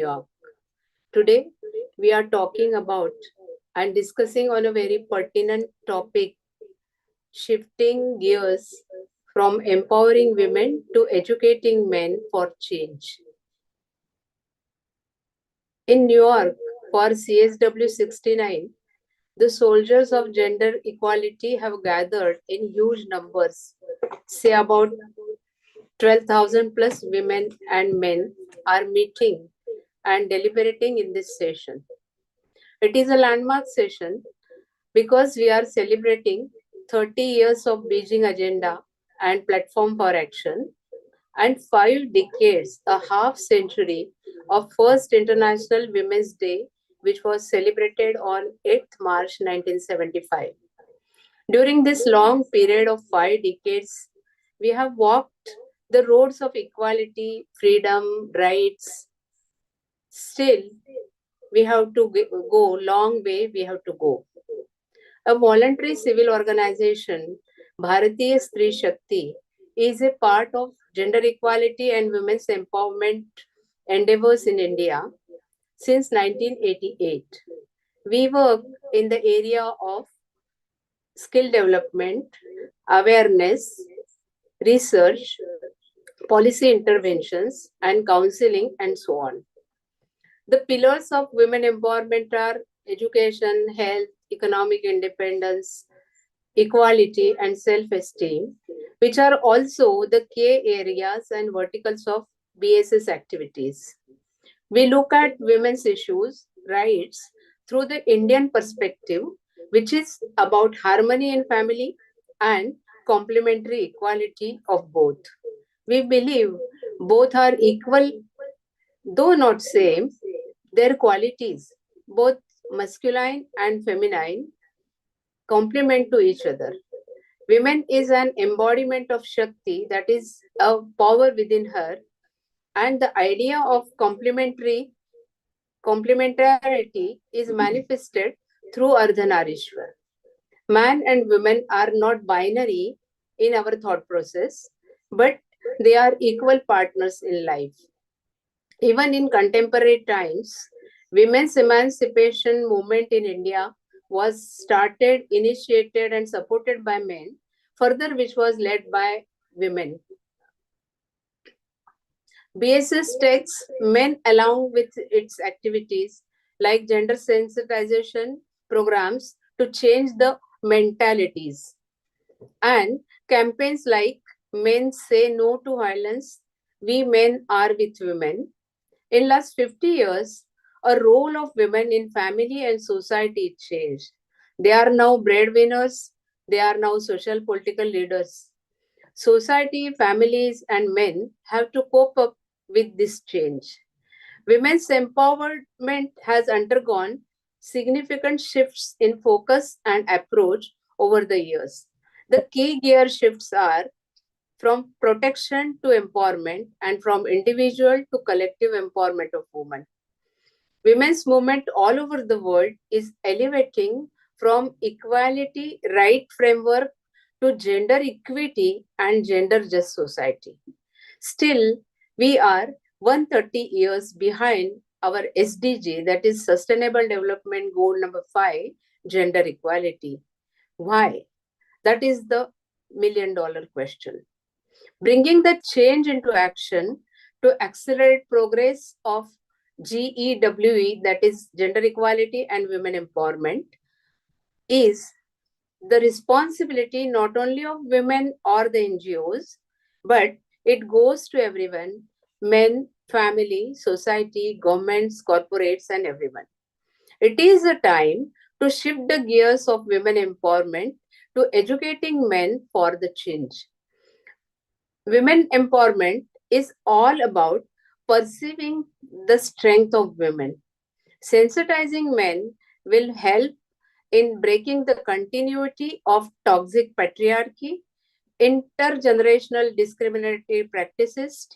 York. Today, we are talking about and discussing on a very pertinent topic, shifting gears from empowering women to educating men for change. In New York, for CSW 69, the soldiers of gender equality have gathered in huge numbers, say about 12,000 plus women and men are meeting and deliberating in this session. It is a landmark session because we are celebrating 30 years of Beijing Agenda and Platform for Action and 5 decades, a half century of first International Women's Day, which was celebrated on 8th March 1975. During this long period of 5 decades, we have walked the roads of equality, freedom, rights. Still, we have to go long way we have to go. A voluntary civil organization, Bharatiya Stree Shakti, is a part of gender equality and women's empowerment endeavors in India since 1988. We work in the area of skill development, awareness, research, policy interventions, and counseling, and so on. The pillars of women empowerment are education, health, economic independence, equality, and self esteem, which are also the key areas and verticals of BSS activities. We look at women's issues, rights, through the Indian perspective, which is about harmony in family and complementary equality of both. We believe both are equal, though not same, their qualities, both masculine and feminine, complement to each other. Women is an embodiment of Shakti, that is a power within her, and the idea of complementarity is manifested through Ardhanarishwar. Man and women are not binary in our thought process, but they are equal partners in life. Even in contemporary times, women's emancipation movement in India was started, initiated, and supported by men, further which was led by women. BSS takes men along with its activities like gender sensitization programs to change the mentalities and campaigns like Men Say No to Violence, We Men Are with Women. In last 50 years, a role of women in family and society changed. They are now breadwinners, they are now social political leaders. Society, families, and men have to cope up with this change. Women's empowerment has undergone significant shifts in focus and approach over the years. The key gear shifts are from protection to empowerment and from individual to collective empowerment of women. Women's movement all over the world is elevating from equality right framework to gender equity and gender just society. Still, we are 130 years behind our SDG, that is Sustainable Development Goal number 5, gender equality. Why? That is the $1 million question. Bringing the change into action to accelerate progress of GEWE, that is gender equality and women empowerment, is the responsibility not only of women or the NGOs, but it goes to everyone, men, family, society, governments, corporates, and everyone. It is a time to shift the gears of women empowerment to educating men for the change. Women empowerment is all about perceiving the strength of women. Sensitizing men will help in breaking the continuity of toxic patriarchy, intergenerational discriminatory practices,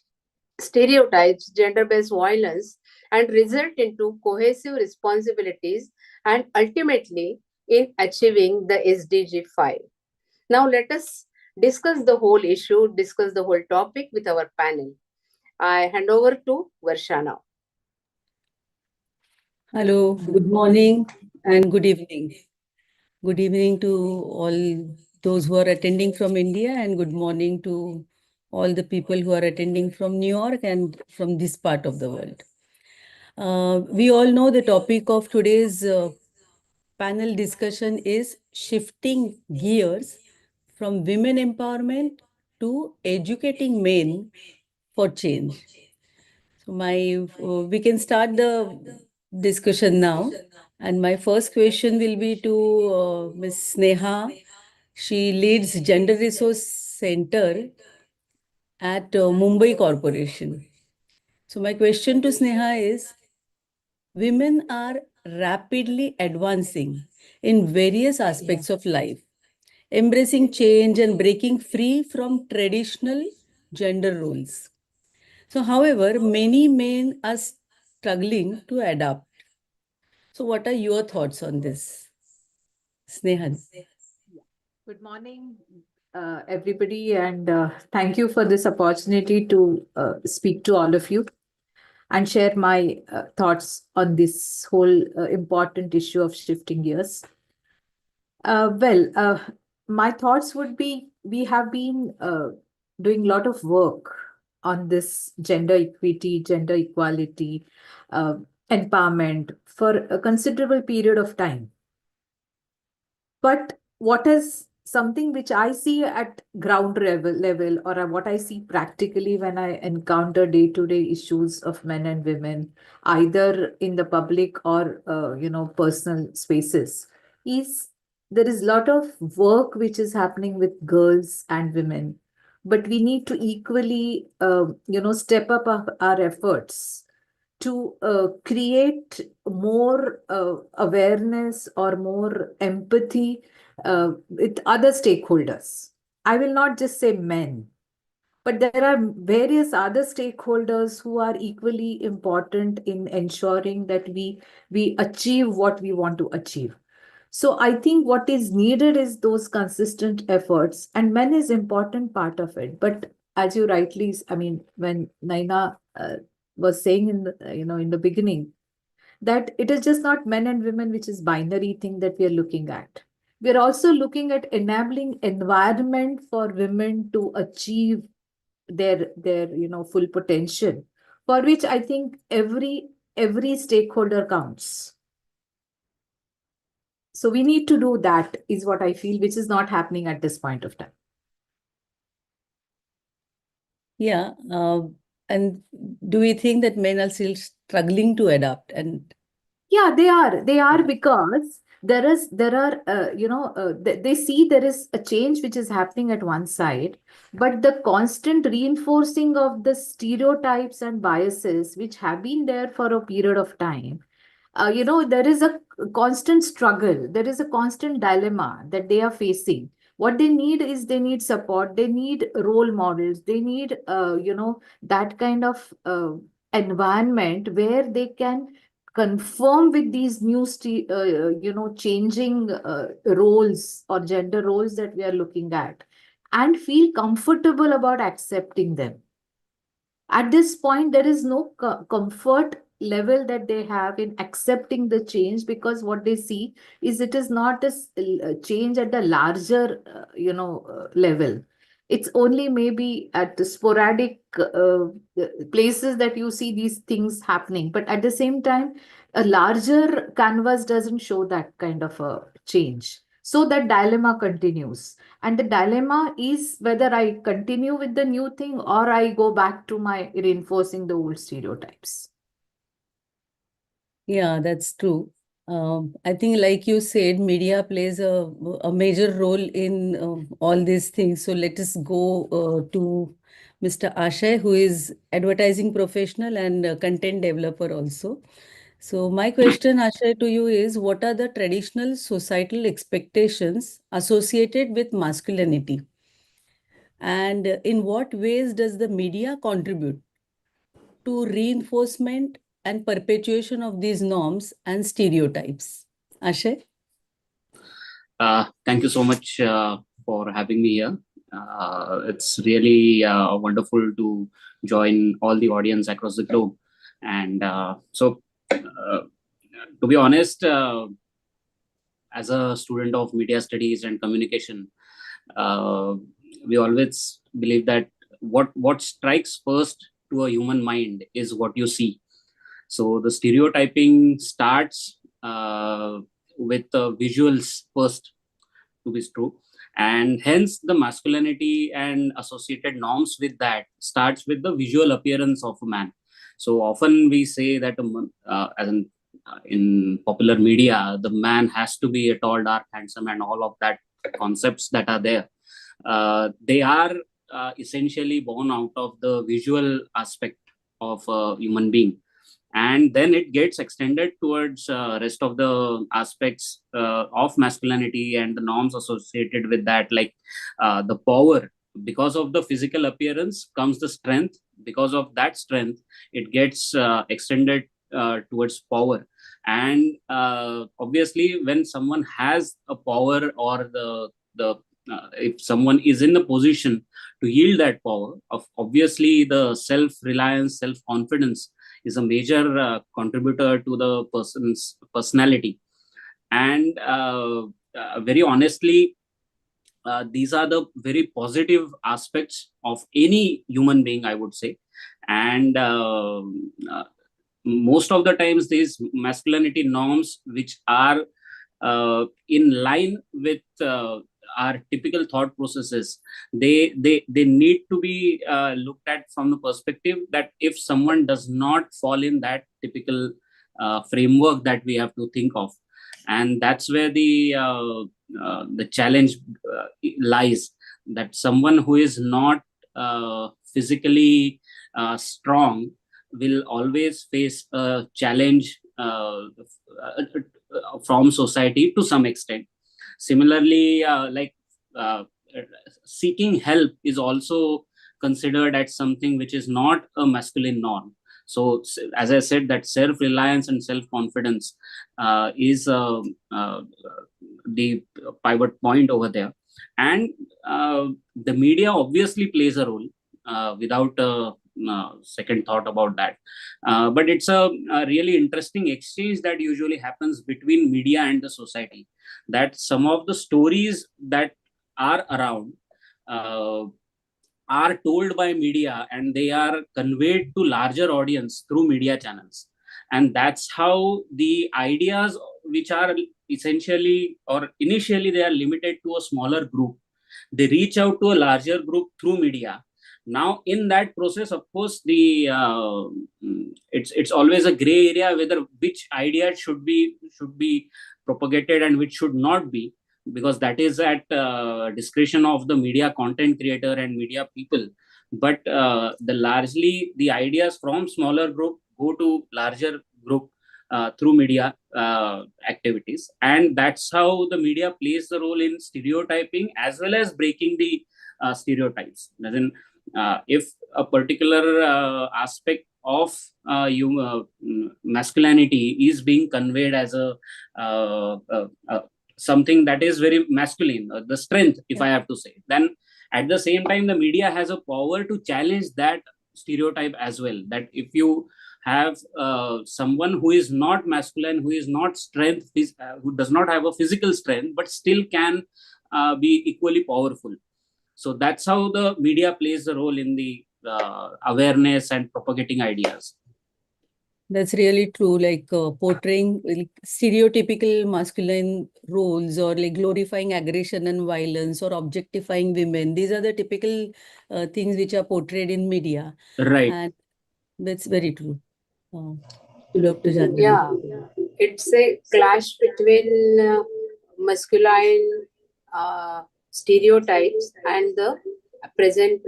stereotypes, gender based violence, and result into cohesive responsibilities and ultimately in achieving the SDG 5. Now, let us discuss the whole issue, discuss the whole topic with our panel. I hand over to Varsha now. Hello, good morning and good evening. Good evening to all those who are attending from India, and good morning to all the people who are attending from New York and from this part of the world. We all know the topic of today's panel discussion is shifting gears from women empowerment to educating men for change. So we can start the discussion now. And my first question will be to Ms. Sneha. She leads Gender Resource Center at Mumbai Corporation. So my question to Sneha is, women are rapidly advancing in various aspects of life, embracing change and breaking free from traditional gender roles. So, however, many men are struggling to adapt. So, what are your thoughts on this, Snehan? Good morning, everybody, and thank you for this opportunity to speak to all of you and share my thoughts on this whole important issue of shifting gears. Well, my thoughts would be we have been doing a lot of work on this gender equity, gender equality, uh, empowerment for a considerable period of time. But what is something which I see at ground level or what I see practically when I encounter day-to-day issues of men and women, either in the public or personal spaces, is there is a lot of work which is happening with girls and women, but we need to equally step up our efforts to create more awareness or more empathy with other stakeholders. I will not just say men, but there are various other stakeholders who are equally important in ensuring that we achieve what we want to achieve. So I think what is needed is those consistent efforts, and men is important part of it. But as you rightly, I mean, when Naina was saying in the beginning, that it is just not men and women, which is binary thing that we are looking at. We are also looking at enabling environment for women to achieve their full potential, for which I think every stakeholder counts. So we need to do that, is what I feel, which is not happening at this point of time. Yeah. And do we think that men are still struggling to adapt? And Yeah, they are. They are yeah. because there are they see there is a change which is happening at one side, but the constant reinforcing of the stereotypes and biases which have been there for a period of time, there is a constant struggle, there is a constant dilemma that they are facing. What they need is they need support, they need role models, they need that kind of environment where they can conform with these new changing roles or gender roles that we are looking at, and feel comfortable about accepting them. At this point there is no comfort level that they have in accepting the change, because what they see is it is not a change at the larger level. It's only maybe at the sporadic places that you see these things happening, but at the same time a larger canvas doesn't show that kind of a change. So that dilemma continues, and the dilemma is whether I continue with the new thing or I go back to my reinforcing the old stereotypes. Yeah, that's true. I think, like you said, media plays a major role in all these things. So let us go to Mr. Ashay, who is advertising professional and content developer also. So my question, Ashay, to you is, what are the traditional societal expectations associated with masculinity? And in what ways does the media contribute to reinforcement and perpetuation of these norms and stereotypes? Ashay? Thank you so much for having me here. It's really wonderful to join all the audience across the globe. And so, To be honest, as a student of media studies and communication, we always believe that what strikes first to a human mind is what you see. So the stereotyping starts with visuals first, to be true, and hence the masculinity and associated norms with that starts with the visual appearance of a man. So often we say that in popular media, the man has to be a tall, dark, handsome, and all of that concepts that are there. They are essentially born out of the visual aspect of a human being, and then it gets extended towards rest of the aspects of masculinity and the norms associated with that, like the power. Because of the physical appearance comes the strength. Because of that strength, it gets extended towards power. And obviously, when someone has a power, or the if someone is in the position to yield that power, obviously the self-reliance, self-confidence is a major contributor to the person's personality. And very honestly, these are the very positive aspects of any human being, I would say. And most of the times, these masculinity norms, which are in line with our typical thought processes, they need to be looked at from the perspective that if someone does not fall in that typical framework that we have to think of, and that's where the challenge lies, that someone who is not physically strong will always face a challenge from society to some extent. Similarly, seeking help is also considered as something which is not a masculine norm. So, as I said, that self-reliance and self-confidence is the pivot point over there. And the media obviously plays a role without a second thought about that. But it's a really interesting exchange that usually happens between media and the society, that some of the stories that are around are told by media, and they are conveyed to larger audience through media channels. And that's how the ideas, which are essentially or initially they are limited to a smaller group, they reach out to a larger group through media. Now in that process, of course, it's always a gray area whether which idea should be propagated and which should not be, because that is at discretion of the media content creator and media people. But largely the ideas from smaller group go to larger group through media activities. And that's how the media plays the role in stereotyping as well as breaking the stereotypes. As in, if a particular aspect of masculinity is being conveyed as a something that is very masculine, the strength, if I have to say, then at the same time the media has a power to challenge that stereotype as well. That if you have someone who is not masculine, who is not strength, who does not have a physical strength, but still can be equally powerful. So that's how the media plays the role in the awareness and propagating ideas. That's really true. Like portraying like, stereotypical masculine roles, or like glorifying aggression and violence, or objectifying women. These are the typical things which are portrayed in media. Right. And that's very true. Dr. Janhavi. Yeah, it's a clash between masculine stereotypes and the present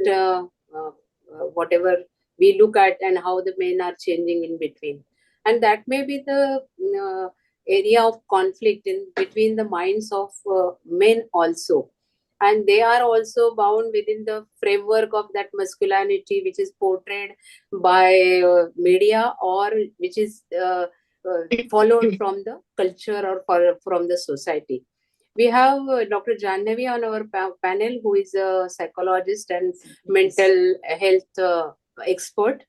whatever we look at, and how the men are changing in between. And that may be the area of conflict in between the minds of men also. And they are also bound within the framework of that masculinity which is portrayed by media, or which is followed from the culture or from the society. We have Dr. Janhavi on our panel, who is a psychologist and mental health expert.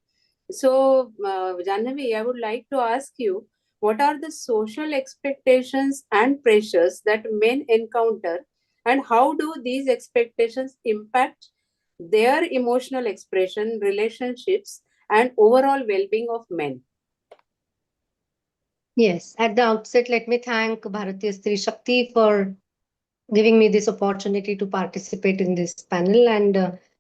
So, Janhavi, I would like to ask you, what are the social expectations and pressures that men encounter, and how do these expectations impact their emotional expression, relationships, and overall well-being of men? Yes, at the outset, let me thank Bharatiya Stri Shakti for giving me this opportunity to participate in this panel. And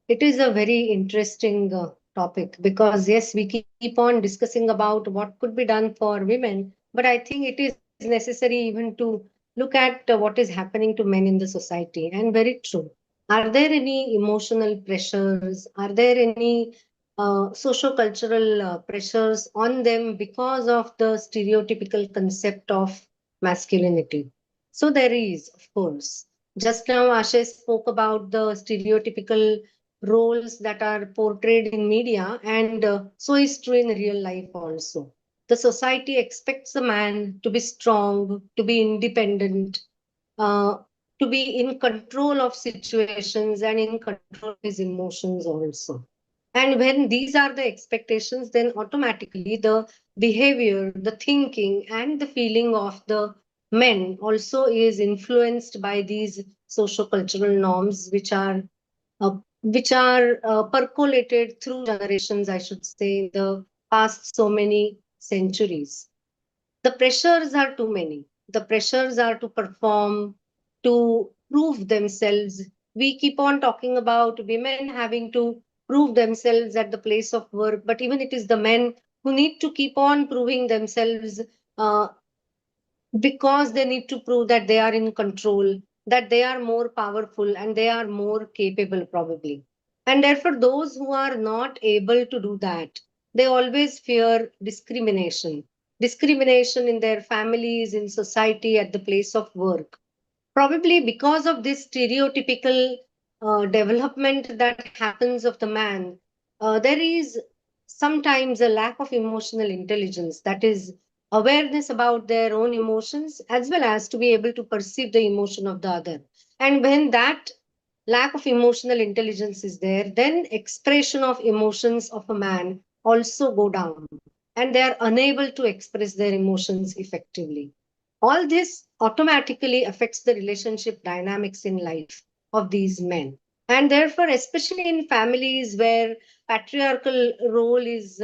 it is a very interesting topic because, yes, we keep on discussing about what could be done for women, but I think it is necessary even to look at what is happening to men in the society. And very true. Are there any emotional pressures? Are there any socio-cultural pressures on them because of the stereotypical concept of masculinity? So there is, of course. Just now, Ashay spoke about the stereotypical roles that are portrayed in media, and so is true in real life also. The society expects a man to be strong, to be independent, uh, to be in control of situations and in control of his emotions also. And when these are the expectations, then automatically the behavior, the thinking, and the feeling of the men also is influenced by these socio-cultural norms, which are percolated through generations, I should say, in the past so many centuries. The pressures are too many. The pressures are to perform, to prove themselves. We keep on talking about women having to prove themselves at the place of work, but even it is the men who need to keep on proving themselves uh, because they need to prove that they are in control, that they are more powerful, and they are more capable, probably. And therefore, those who are not able to do that, they always fear discrimination. Discrimination in their families, in society, at the place of work. Probably because of this stereotypical development that happens of the man, there is sometimes a lack of emotional intelligence, that is, awareness about their own emotions, as well as to be able to perceive the emotion of the other. And when that lack of emotional intelligence is there, then expression of emotions of a man also go down, and they are unable to express their emotions effectively. All this automatically affects the relationship dynamics in life of these men. And therefore, especially in families where patriarchal role is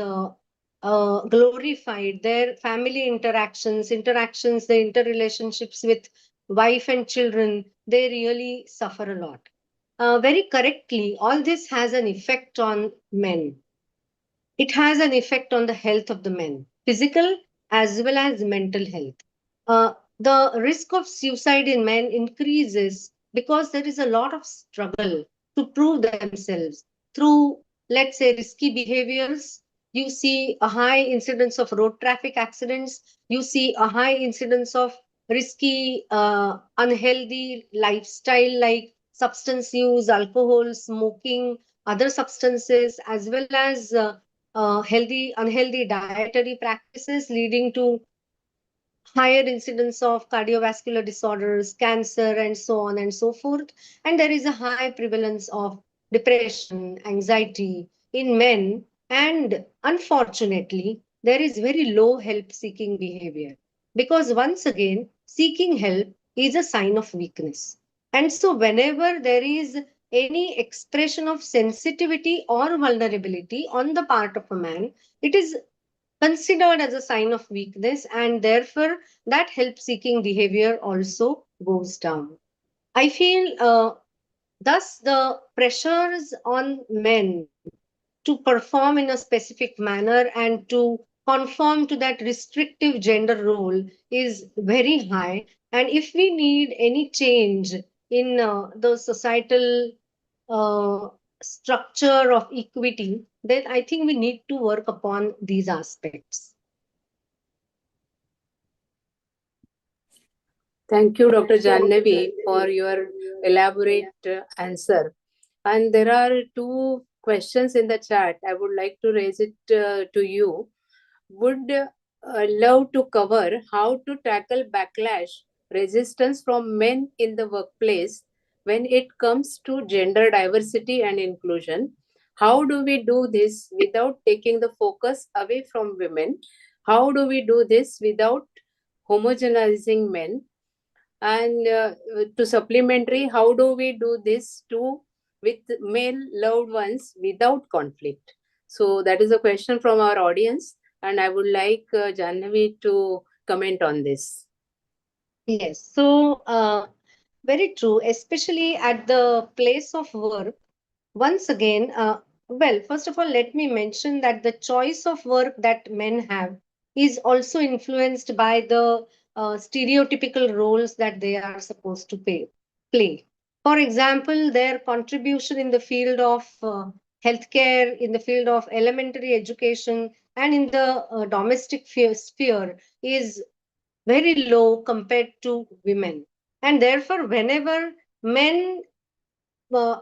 glorified, their family interactions, the interrelationships with wife and children, they really suffer a lot. Very correctly, all this has an effect on men. It has an effect on the health of the men, physical as well as mental health. The risk of suicide in men increases because there is a lot of struggle to prove themselves through, let's say, risky behaviors. You see a high incidence of road traffic accidents. You see a high incidence of risky, unhealthy lifestyle like substance use, alcohol, smoking, other substances, as well as unhealthy dietary practices leading to higher incidence of cardiovascular disorders, cancer, and so on and so forth. And there is a high prevalence of depression, anxiety in men. And unfortunately, there is very low help seeking behavior because, once again, seeking help is a sign of weakness. And so, whenever there is any expression of sensitivity or vulnerability on the part of a man, it is considered as a sign of weakness, and therefore that help seeking behavior also goes down. I feel thus the pressures on men to perform in a specific manner and to conform to that restrictive gender role is very high. And if we need any change in the societal uh, structure of equity, then I think we need to work upon these aspects. Thank you, Dr. Jannavi, for your elaborate answer. And there are two questions in the chat. I would like to raise it to you. Would love to cover how to tackle backlash, resistance from men in the workplace when it comes to gender diversity and inclusion. How do we do this without taking the focus away from women? how do we do this without homogenizing men? And to supplementary, how do we do this too with male loved ones without conflict? So that is a question from our audience, and I would like Janhavi to comment on this. Yes. So, very true, especially at the place of work. Once again, well, first of all, let me mention that the choice of work that men have is also influenced by the stereotypical roles that they are supposed to play. For example, their contribution in the field of healthcare, in the field of elementary education, and in the domestic sphere is very low compared to women. And therefore, whenever men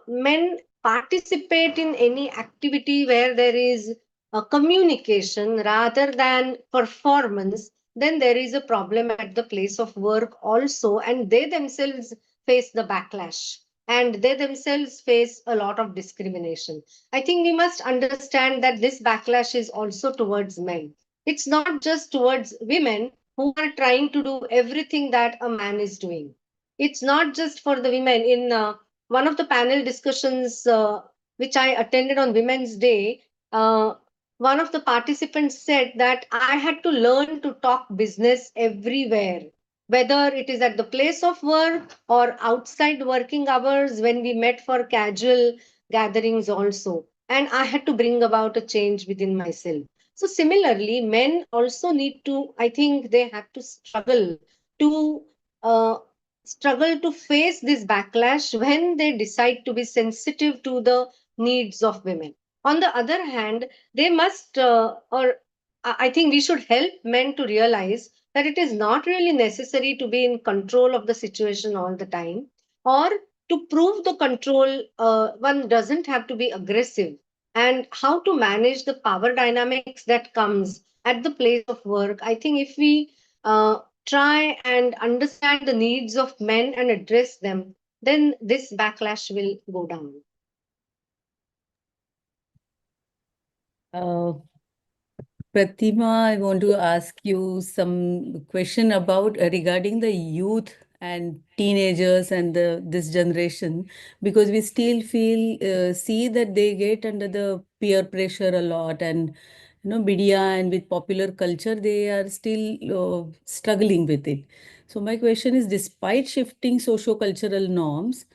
men participate in any activity where there is a communication rather than performance, then there is a problem at the place of work also, and they themselves face the backlash and they themselves face a lot of discrimination. I think we must understand that this backlash is also towards men. It's not just towards women who are trying to do everything that a man is doing. It's not just for the women. In one of the panel discussions which I attended on Women's Day, one of the participants said that I had to learn to talk business everywhere, whether it is at the place of work or outside working hours when we met for casual gatherings also. And I had to bring about a change within myself. So, similarly, men also need to, I think they have to to uh, struggle to face this backlash when they decide to be sensitive to the needs of women. On the other hand, they must, or I think we should help men to realize that it is not really necessary to be in control of the situation all the time, or to prove the control, one doesn't have to be aggressive. And how to manage the power dynamics that comes at the place of work. I think if we try and understand the needs of men and address them, then this backlash will go down. Pratima, I want to ask you some question about regarding the youth and teenagers and this generation, because we still see that they get under the peer pressure a lot, and media and with popular culture they are still struggling with it. So my question is, despite shifting socio-cultural norms,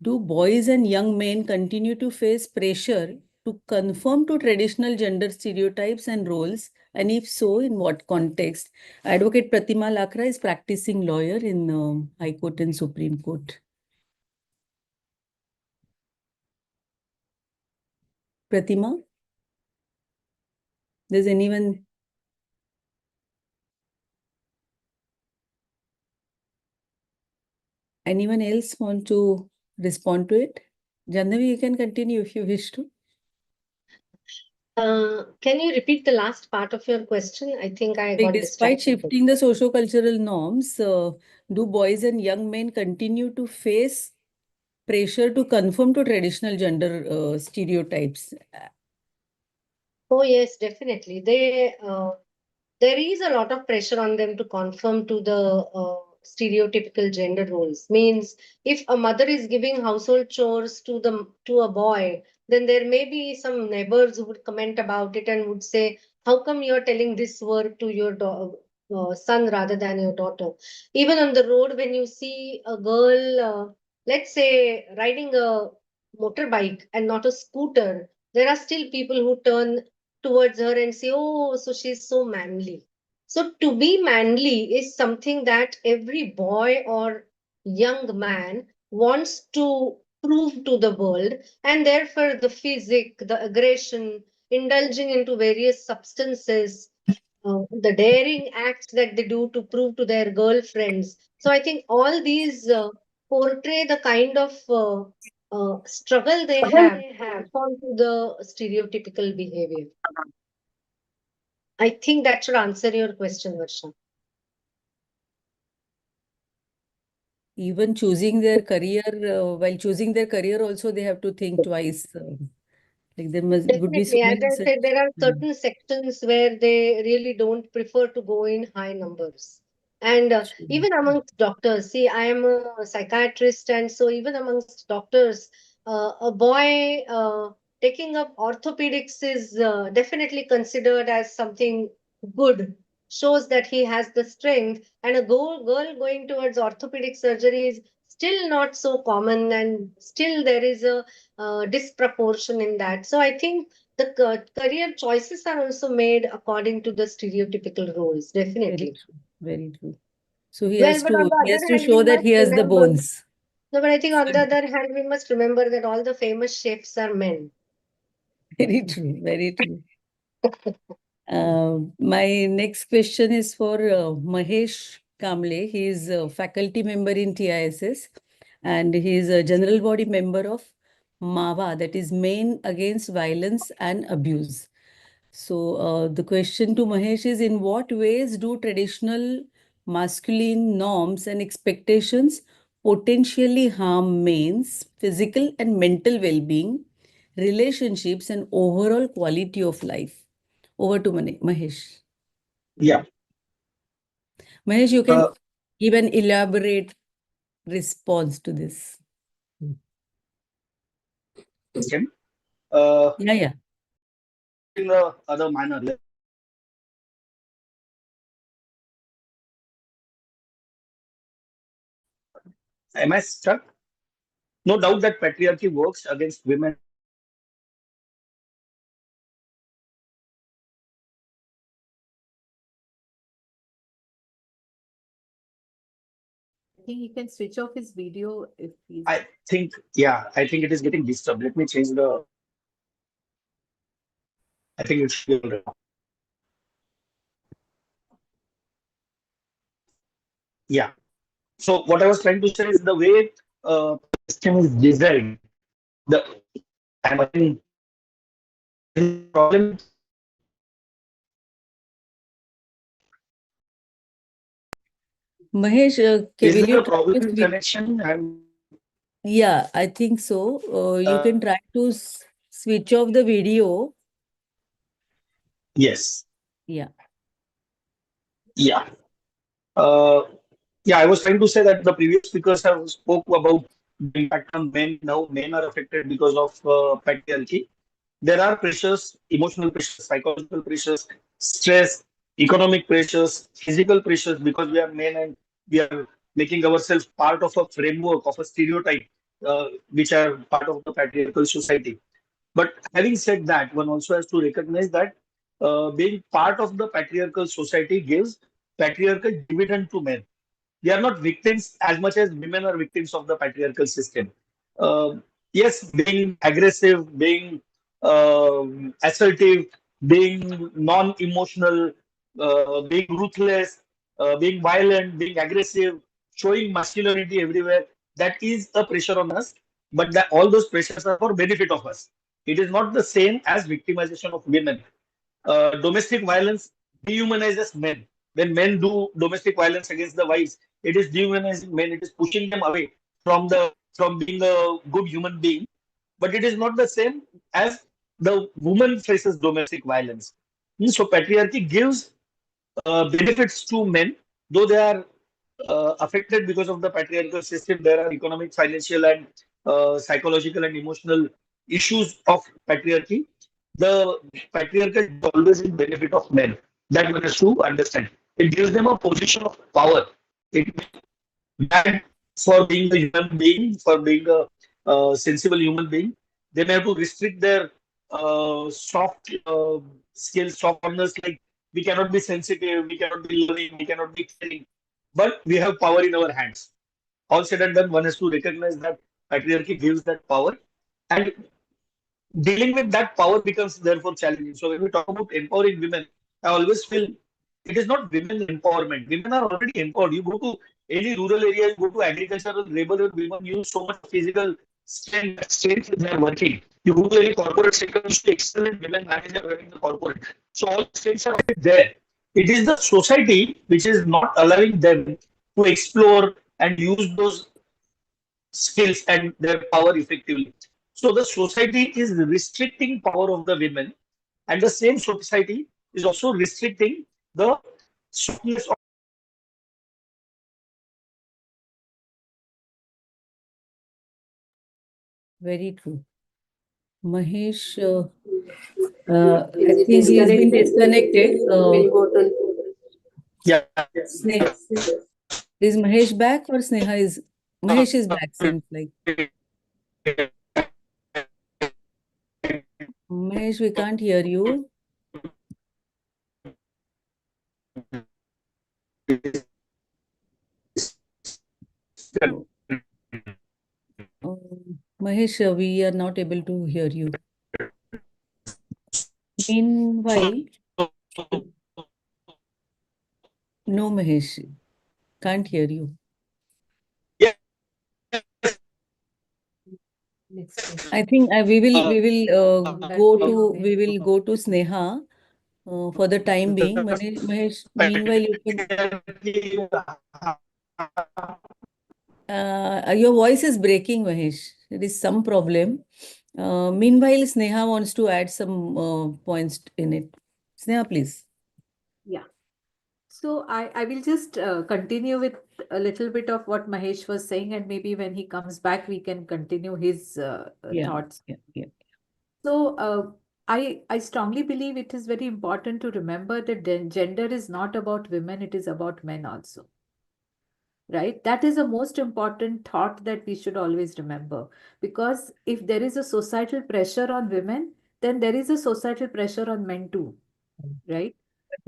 do boys and young men continue to face pressure to conform to traditional gender stereotypes and roles? And if so, in what context? Advocate Pratima Lakra is practicing lawyer in High Court and Supreme Court. Pratima? Does anyone else want to respond to it? Janhavi, you can continue if you wish to. Can you repeat the last part of your question? I think I got Despite distracted. shifting the socio-cultural norms, do boys and young men continue to face pressure to conform to traditional gender stereotypes? Oh yes, definitely. There is a lot of pressure on them to conform to the stereotypical gender roles. Means if a mother is giving household chores to a boy, then there may be some neighbors who would comment about it and would say, "How come you're telling this work to your son rather than your daughter?" Even on the road, when you see a girl, let's say, riding a motorbike and not a scooter, there are still people who turn towards her and say, "Oh, so she's so manly." So, to be manly is something that every boy or young man wants to prove to the world, and therefore, the physique, the aggression, indulging into various substances, the daring acts that they do to prove to their girlfriends. So, I think all these portray the kind of struggle they have to conform to the stereotypical behavior. I think that should answer your question, Varsha. Even choosing their career, while choosing their career also, they have to think twice. Like there would be so Definitely, as many I such. said, there are Mm. certain sections where they really don't prefer to go in high numbers. And True. even amongst doctors, see, I am a psychiatrist, and so even amongst doctors, a boy taking up orthopedics is definitely considered as something good, shows that he has the strength, and a girl going towards orthopedic surgery is still not so common, and still there is a disproportion in that. So I think the career choices are also made according to the stereotypical roles, Very definitely. true. Very true. So he Well, has but on the he has other to hand, we show that must he has the remember, bones. no, but I think on So the other hand, we must remember that all the famous chefs are men. very true. Very true. My next question is for Mahesh Kamble. He is a faculty member in TISS and he is a general body member of MAVA, that is Men Against Violence and Abuse. So the question to Mahesh is, in what ways do traditional masculine norms and expectations potentially harm men's physical and mental well-being, relationships, and overall quality of life? Over to Mahesh. Yeah. Mahesh, you can Uh, give an elaborate response to this. Second, Yeah, yeah. in the other manner, am I stuck? No doubt that patriarchy works against women. I think he can switch off his video if he's. I think, yeah, I think it is getting disturbed. Let me change the. I think it should be all right. Yeah. So what I was trying to say is the way system is designed. The I'm again problem. Mahesh, Is will there you a try problem to in switch? connection? I'm Yeah, I think so. You uh, can try to switch off the video. yes. Yeah. Yeah. Uh, yeah, I was trying to say that the previous speakers have spoke about the impact on men. Now men are affected because of patriarchy. There are pressures, emotional pressures, psychological pressures, stress, economic pressures, physical pressures because we are men and we are making ourselves part of a framework of a stereotype, which are part of the patriarchal society. But having said that, one also has to recognize that being part of the patriarchal society gives patriarchal dividend to men. They are not victims as much as women are victims of the patriarchal system. Uh, yes, being aggressive, being assertive, being non-emotional, being ruthless, being violent, being aggressive, showing masculinity everywhere, that is a pressure on us. But that all those pressures are for benefit of us. It is not the same as victimization of women. Domestic violence dehumanizes men. When men do domestic violence against the wives, it is dehumanizing men. It is pushing them away from being a good human being. But it is not the same as the woman faces domestic violence. So patriarchy gives benefits to men, though they are affected because of the patriarchal system. There are economic, financial, and psychological and emotional issues of patriarchy. The patriarchy is always in benefit of men. That one has to understand. It gives them a position of power. It bad for being a human being, for being a sensible human being. They may have to restrict their soft skills, soft corners, like we cannot be sensitive, we cannot be loving, we cannot be caring, but we have power in our hands. All said and done, one has to recognize that patriarchy gives that power, and dealing with that power becomes therefore challenging. So when we talk about empowering women, I always feel it is not women empowerment. Women are already empowered. You go to any rural area, you go to agricultural labor, women use so much physical strength they are working. You go to any corporate sector, you see excellent women manager running the corporate. So all strengths are already there. It is the society which is not allowing them to explore and use those skills and their power effectively. So the society is restricting power of the women, and the same society is also restricting the softness of Very true. Mahesh, I Is think he has been disconnected. We'll go to yeah. Sneha, is Mahesh back or Sneha is? Mahesh is back, seems like. Mahesh, we can't hear you. Oh, Mahesh, we are not able to hear you. Meanwhile, no, Mahesh, can't hear you. I think we will go to Sneha for the time being. Mahesh, meanwhile, you can. Your voice is breaking, Mahesh. There is some problem. Meanwhile, Sneha wants to add some points in it. Sneha, please. Yeah. So I will just continue with a little bit of what Mahesh was saying, and maybe when he comes back, we can continue his Yeah, thoughts. yeah. So I strongly believe it is very important to remember that gender is not about women, it is about men also. Right? That is the most important thought that we should always remember. Because if there is a societal pressure on women, then there is a societal pressure on men too. Right?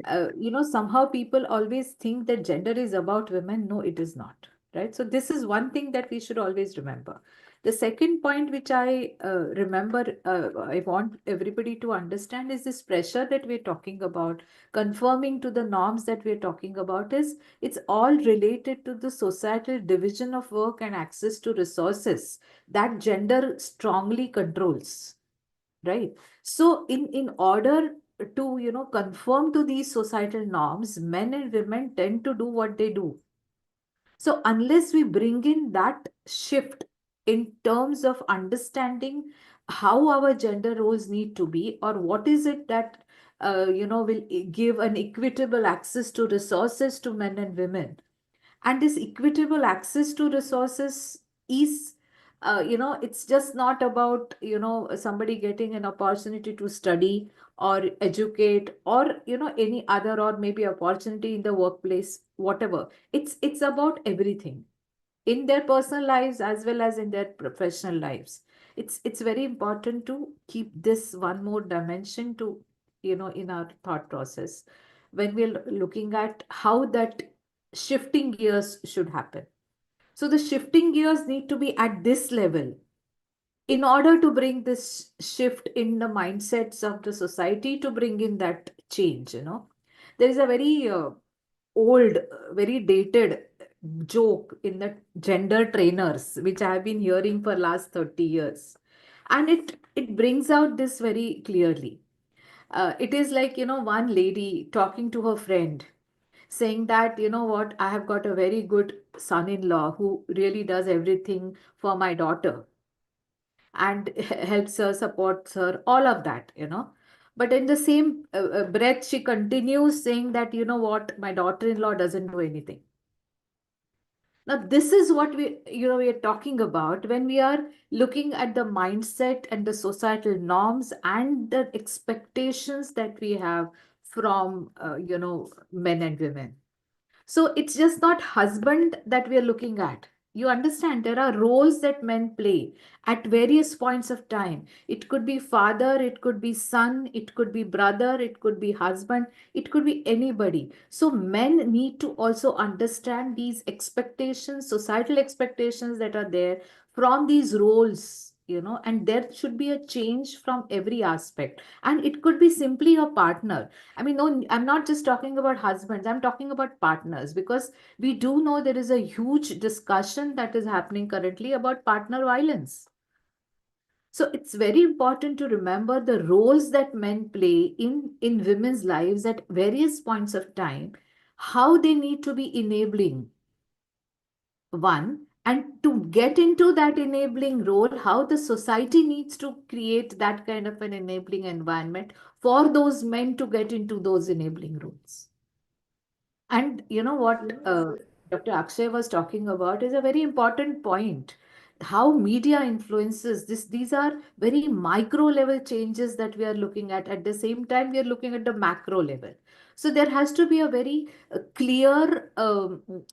Somehow people always think that gender is about women. No, it is not. Right? So this is one thing that we should always remember. The second point which I I want everybody to understand is this pressure that we're talking about, conforming to the norms that we're talking about it's all related to the societal division of work and access to resources that gender strongly controls. Right. So in order to, conform to these societal norms, men and women tend to do what they do. So unless we bring in that shift in terms of understanding how our gender roles need to be, or what is it that will give an equitable access to resources to men and women, and this equitable access to resources is it's just not about somebody getting an opportunity to study or educate or any other, or maybe opportunity in the workplace, whatever. It's about everything in their personal lives as well as in their professional lives. It's very important to keep this one more dimension to in our thought process when we're looking at how that shifting gears should happen. So the shifting gears need to be at this level in order to bring this shift in the mindsets of the society, to bring in that change. There is a very old, very dated joke in the gender trainers, which I have been hearing for last 30 years. And it brings out this very clearly. It is like, one lady talking to her friend, saying that, what, I have got a very good son-in-law who really does everything for my daughter and helps her, supports her, all of that. But in the same breath, she continues saying that, what, my daughter-in-law doesn't do anything. Now, this is what we are talking about when we are looking at the mindset and the societal norms and the expectations that we have from, men and women. So it's just not husband that we are looking at. You understand, there are roles that men play at various points of time. It could be father, it could be son, it could be brother, it could be husband, it could be anybody. So men need to also understand these expectations, societal expectations that are there from these roles, and there should be a change from every aspect. And it could be simply a partner. I mean, no, I'm not just talking about husbands, I'm talking about partners, because we do know there is a huge discussion that is happening currently about partner violence. So it's very important to remember the roles that men play in women's lives at various points of time, how they need to be enabling, one, And to get into that enabling role, how the society needs to create that kind of an enabling environment for those men to get into those enabling roles. And you know what Dr. Akshay was talking about is a very important point. How media influences this. These are very micro level changes that we are looking at. At the same time, we are looking at the macro level. So there has to be a very clear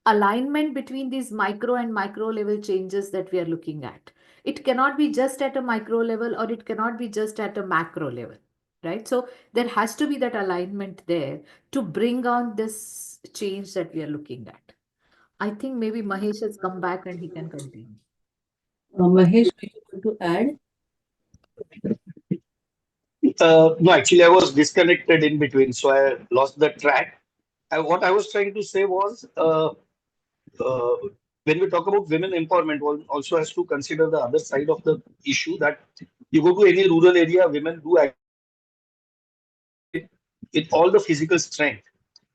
alignment between these micro and macro level changes that we are looking at. It cannot be just at a micro level, or it cannot be just at a macro level, right? So there has to be that alignment there to bring on this change that we are looking at. I think maybe Mahesh has come back and he can continue. Mahesh, do you want to add? No, actually, I was disconnected in between, so I lost the track. What I was trying to say was, uh, when we talk about women empowerment, one also has to consider the other side of the issue that you go to any rural area, women do act with all the physical strength.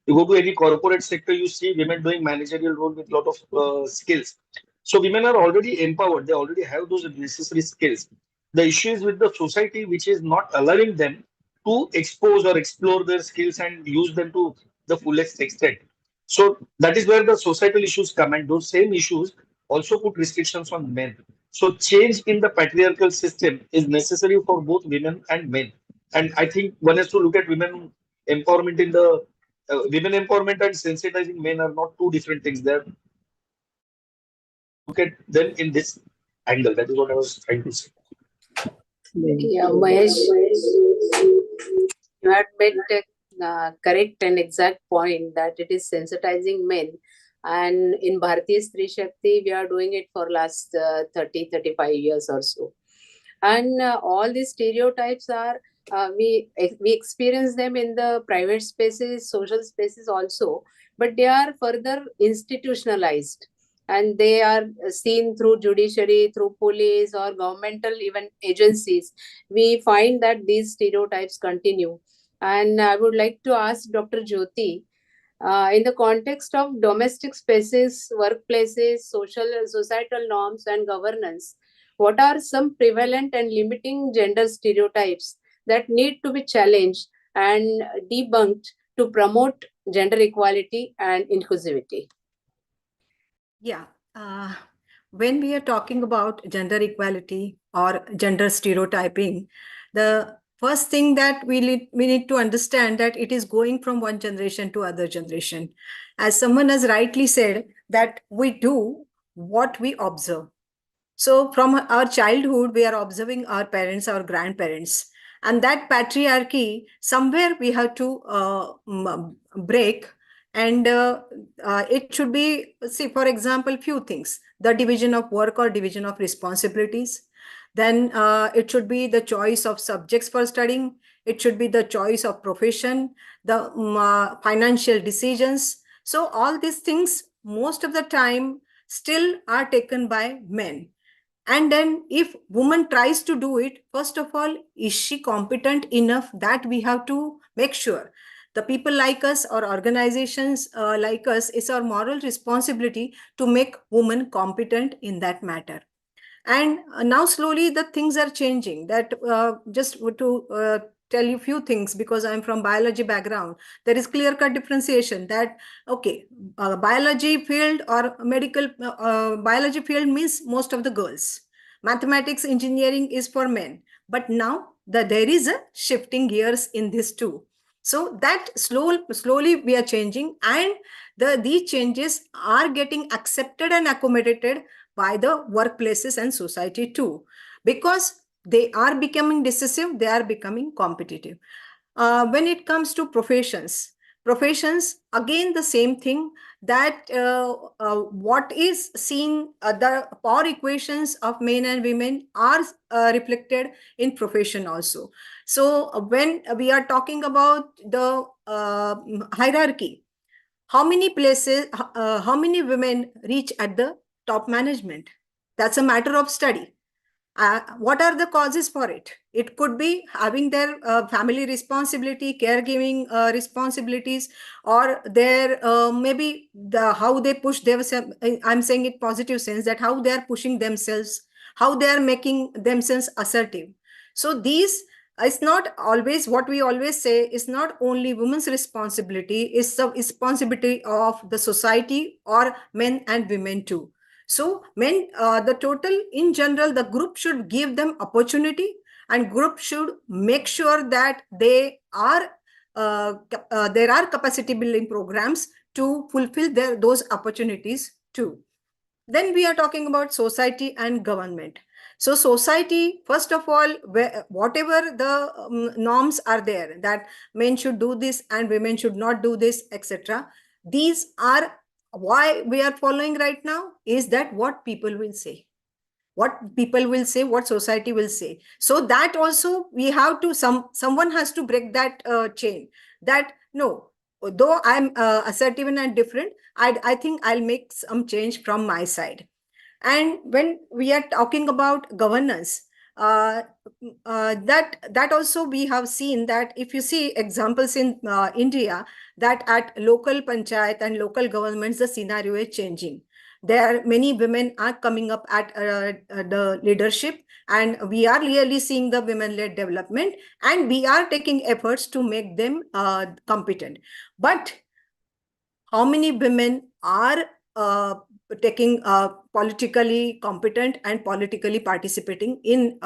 You go to any corporate sector, you see women doing managerial role with lot of skills. So women are already empowered. They already have those necessary skills. The issue is with the society, which is not allowing them to expose or explore their skills and use them to the fullest extent. So that is where the societal issues come, and those same issues also put restrictions on men. So change in the patriarchal system is necessary for both women and men. And I think one has to look at women empowerment in the women empowerment and sensitizing men are not two different things. They're look at them in this angle. That is what I was trying to say. Yeah, Mahesh, you had made a correct and exact point that it is sensitizing men. And in Bharatiya Stree Shakti, we are doing it for last 30, 35 years or so. And all these stereotypes are, we experience them in the private spaces, social spaces also, but they are further institutionalized. And they are seen through judiciary, through police or governmental even agencies. We find that these stereotypes continue. And I would like to ask Dr. Jyoti, in the context of domestic spaces, workplaces, societal norms, and governance, what are some prevalent and limiting gender stereotypes that need to be challenged and debunked to promote gender equality and inclusivity? Yeah. When we are talking about gender equality or gender stereotyping, the first thing that we need to understand that it is going from one generation to other generation. As someone has rightly said, that we do what we observe. So from our childhood, we are observing our parents, our grandparents, and that patriarchy, somewhere we have to break. And it should be, see, for example, few things: the division of work or division of responsibilities. Then it should be the choice of subjects for studying. It should be the choice of profession, the financial decisions. So all these things, most of the time, still are taken by men. And then if woman tries to do it, first of all, is she competent enough? That we have to make sure. The people like us or organizations like us, it's our moral responsibility to make women competent in that matter. And now slowly the things are changing. That just to tell you a few things, because I'm from biology background, there is clear-cut differentiation that, okay, biology field or medical biology field means most of the girls. Mathematics, engineering is for men. But now there is a shifting gears in this too. So that slowly we are changing, and these changes are getting accepted and accommodated by the workplaces and society too, because they are becoming decisive, they are becoming competitive. When it comes to professions, again the same thing, that what is seen, the power equations of men and women are reflected in profession also. So when we are talking about the hierarchy, how many places, how many women reach at the top management? That's a matter of study. What are the causes for it? It could be having their family responsibility, caregiving responsibilities, or their maybe how they push themselves. I'm saying it positive sense, that how they are pushing themselves, how they are making themselves assertive. So these, it's not always what we always say, is not only women's responsibility, it's the responsibility of the society, or men and women too. So men, the total in general, the group should give them opportunity, and group should make sure that they are there are capacity building programs to fulfill those opportunities too. Then we are talking about society and government. So society, first of all, whatever the norms are there, that men should do this and women should not do this, etc. These are, why we are following right now is that what people will say, what society will say. So that also we have to, someone has to break that chain, that no, though I'm assertive and different, I think I'll make some change from my side. And when we are talking about governance, that also we have seen that if you see examples in India, that at local panchayat and local governments, the scenario is changing. There are many women are coming up at the leadership, and we are really seeing the women-led development, and we are taking efforts to make them competent. But how many women are taking politically competent and politically participating in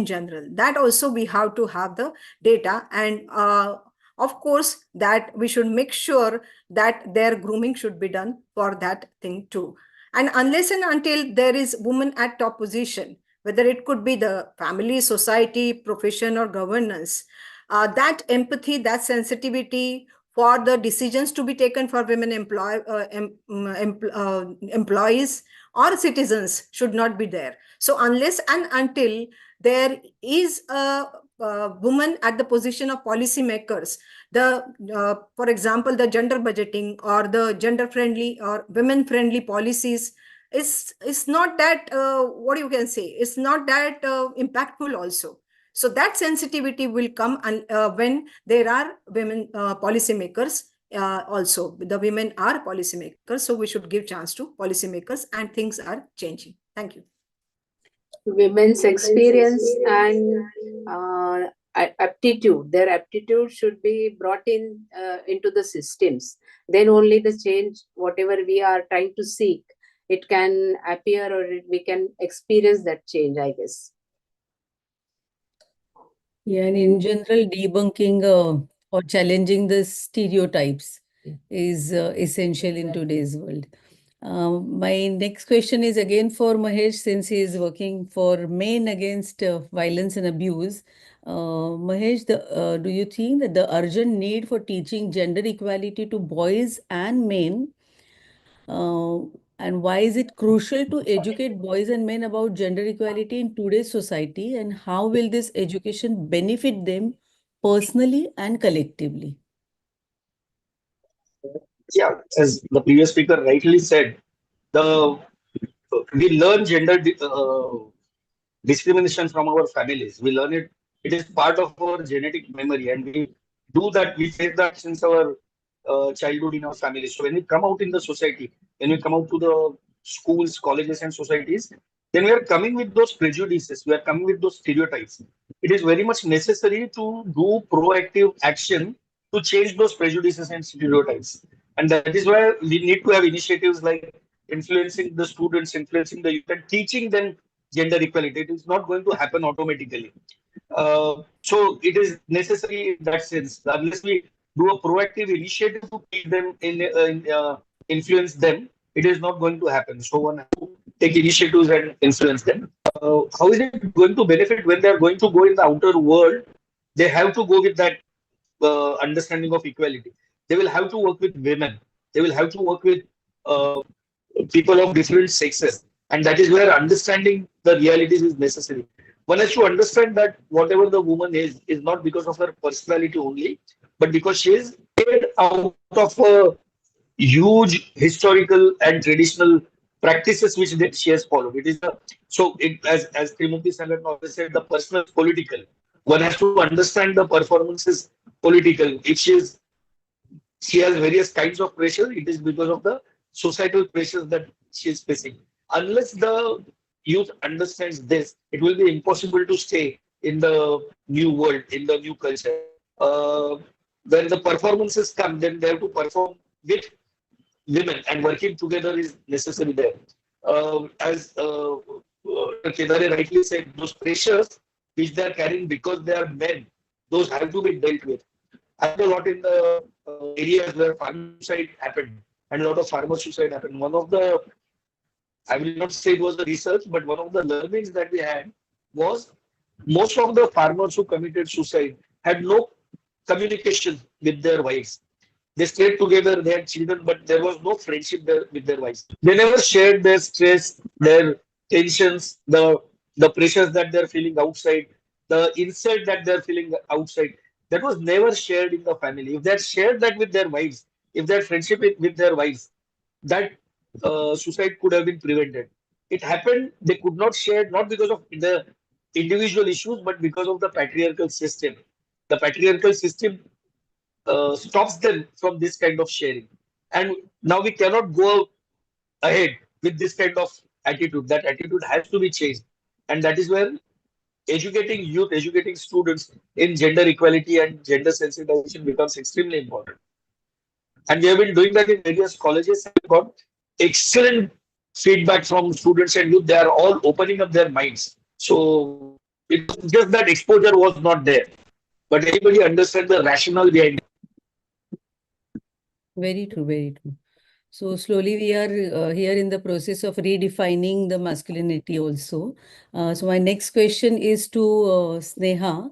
general? That also we have to have the data, and of course that we should make sure that their grooming should be done for that thing too. And unless and until there is woman at top position, whether it could be the family, society, profession, or governance, that empathy, that sensitivity for the decisions to be taken for women employees or citizens should not be there. So unless and until there is a woman at the position of policymakers, for example, the gender budgeting or the gender friendly or women friendly policies is not that what you can say, it's not that impactful also. So that sensitivity will come when there are women policymakers. Also, the women are policymakers, so we should give chance to policymakers, and things are changing. Thank you. Women's experience and aptitude, their aptitude should be brought in into the systems. Then only the change, whatever we are trying to seek, it can appear, or we can experience that change, I guess. Yeah, and in general, debunking or challenging the stereotypes is essential in today's world. My next question is again for Mahesh, since he is working for Men Against Violence and Abuse. Mahesh, do you think that the urgent need for teaching gender equality to boys and men, and why is it crucial to educate boys and men about gender equality in today's society, and how will this education benefit them personally and collectively? Yeah, as the previous speaker rightly said, we learn gender discrimination from our families. We learn it. It is part of our genetic memory, and we do that. We face that since our childhood in our families. So when we come out in the society, when we come out to the schools, colleges, and societies, then we are coming with those prejudices. We are coming with those stereotypes. It is very much necessary to do proactive action to change those prejudices and stereotypes. And that is why we need to have initiatives like influencing the students, influencing the youth, and teaching them gender equality. It is not going to happen automatically. So it is necessary in that sense. Unless we do a proactive initiative to teach them, influence them, it is not going to happen. So one has to take initiatives and influence them. How is it going to benefit when they are going to go in the outer world? They have to go with that understanding of equality. They will have to work with women. They will have to work with people of different sexes. And that is where understanding the realities is necessary. One has to understand that whatever the woman is not because of her personality only, but because she is made out of a huge historical and traditional practices which she has followed. It is the so it as Trimurti Sangathan always said, the personal is political. One has to understand the performances political. If she has various kinds of pressure, it is because of the societal pressures that she is facing. Unless the youth understands this, it will be impossible to stay in the new world, in the new culture. When the performances come, then they have to perform with women, and working together is necessary there. As Kedare rightly said, those pressures which they are carrying because they are men, those have to be dealt with. I have a lot in the areas where farm suicide happened, and a lot of farmer suicide happened. One of the, I will not say it was the research, but one of the learnings that we had was most of the farmers who committed suicide had no communication with their wives. They stayed together, they had children, but there was no friendship there with their wives. They never shared their stress, their tensions, the pressures that they're feeling outside, the insult that they're feeling outside. That was never shared in the family. If they had shared that with their wives, if they had friendship with their wives, that suicide could have been prevented. It happened, they could not share, not because of the individual issues, but because of the patriarchal system. The patriarchal system stops them from this kind of sharing. And now we cannot go ahead with this kind of attitude. That attitude has to be changed. And that is where educating youth, educating students in gender equality and gender sensitization becomes extremely important. And we have been doing that in various colleges and got excellent feedback from students and youth. They are all opening up their minds. So it's just that exposure was not there. But everybody understands the rationale behind it. Very true, very true. So slowly we are here in the process of redefining the masculinity also. So my next question is to Sneha.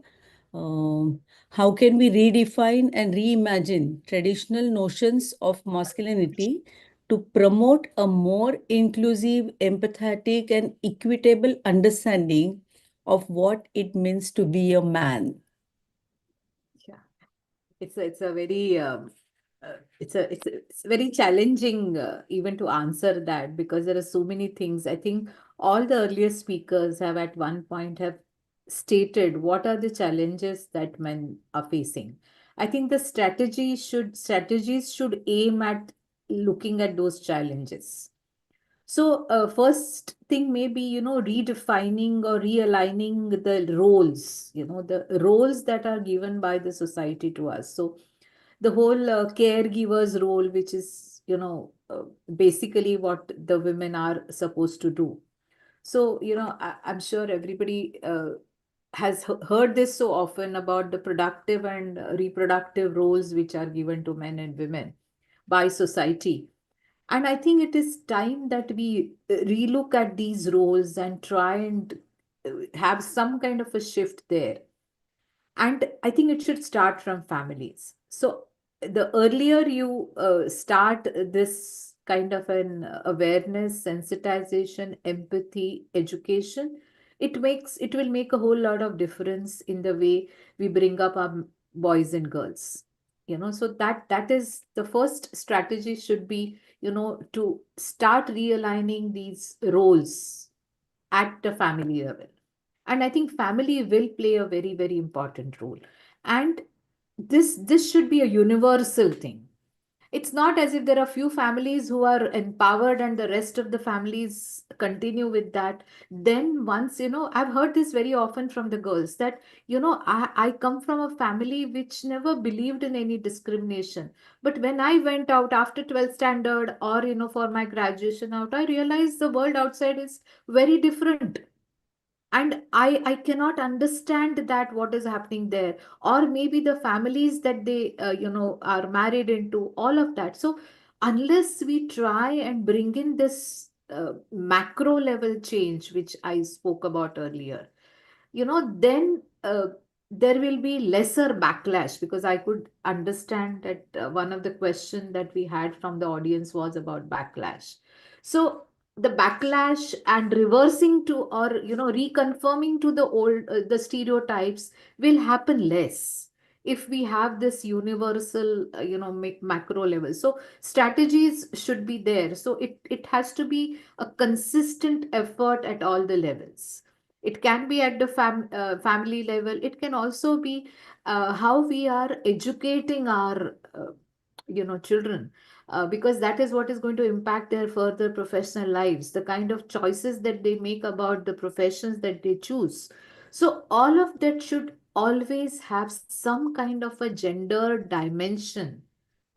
How can we redefine and reimagine traditional notions of masculinity to promote a more inclusive, empathetic, and equitable understanding of what it means to be a man? Yeah, it's a very it's very challenging even to answer that, because there are so many things. I think all the earlier speakers have at one point have stated what are the challenges that men are facing. I think the strategies should aim at looking at those challenges. So, first thing may be, redefining or realigning the roles, the roles that are given by the society to us. So, the whole caregiver's role, which is, basically what the women are supposed to do. So, I'm sure everybody has heard this so often about the productive and reproductive roles which are given to men and women by society. And I think it is time that we relook at these roles and try and have some kind of a shift there. And I think it should start from families. So the earlier you start this kind of an awareness, sensitization, empathy, education, it will make a whole lot of difference in the way we bring up our boys and girls. So that is the first strategy should be, to start realigning these roles at the family level. And I think family will play a very, very important role. And this should be a universal thing. It's not as if there are few families who are empowered and the rest of the families continue with that. Then once, I've heard this very often from the girls that, I come from a family which never believed in any discrimination. But when I went out after 12th standard or, for my graduation out, I realized the world outside is very different. And I cannot understand that what is happening there, or maybe the families that they are married into, all of that. So unless we try and bring in this macro level change which I spoke about earlier, then there will be lesser backlash, because I could understand that one of the question that we had from the audience was about backlash. So the backlash and reversing to, or reconfirming to the old the stereotypes will happen less. if we have this universal, macro level. So strategies should be there. So it has to be a consistent effort at all the levels. It can be at the family level. It can also be how we are educating our children, because that is what is going to impact their further professional lives, the kind of choices that they make about the professions that they choose. So all of that should always have some kind of a gender dimension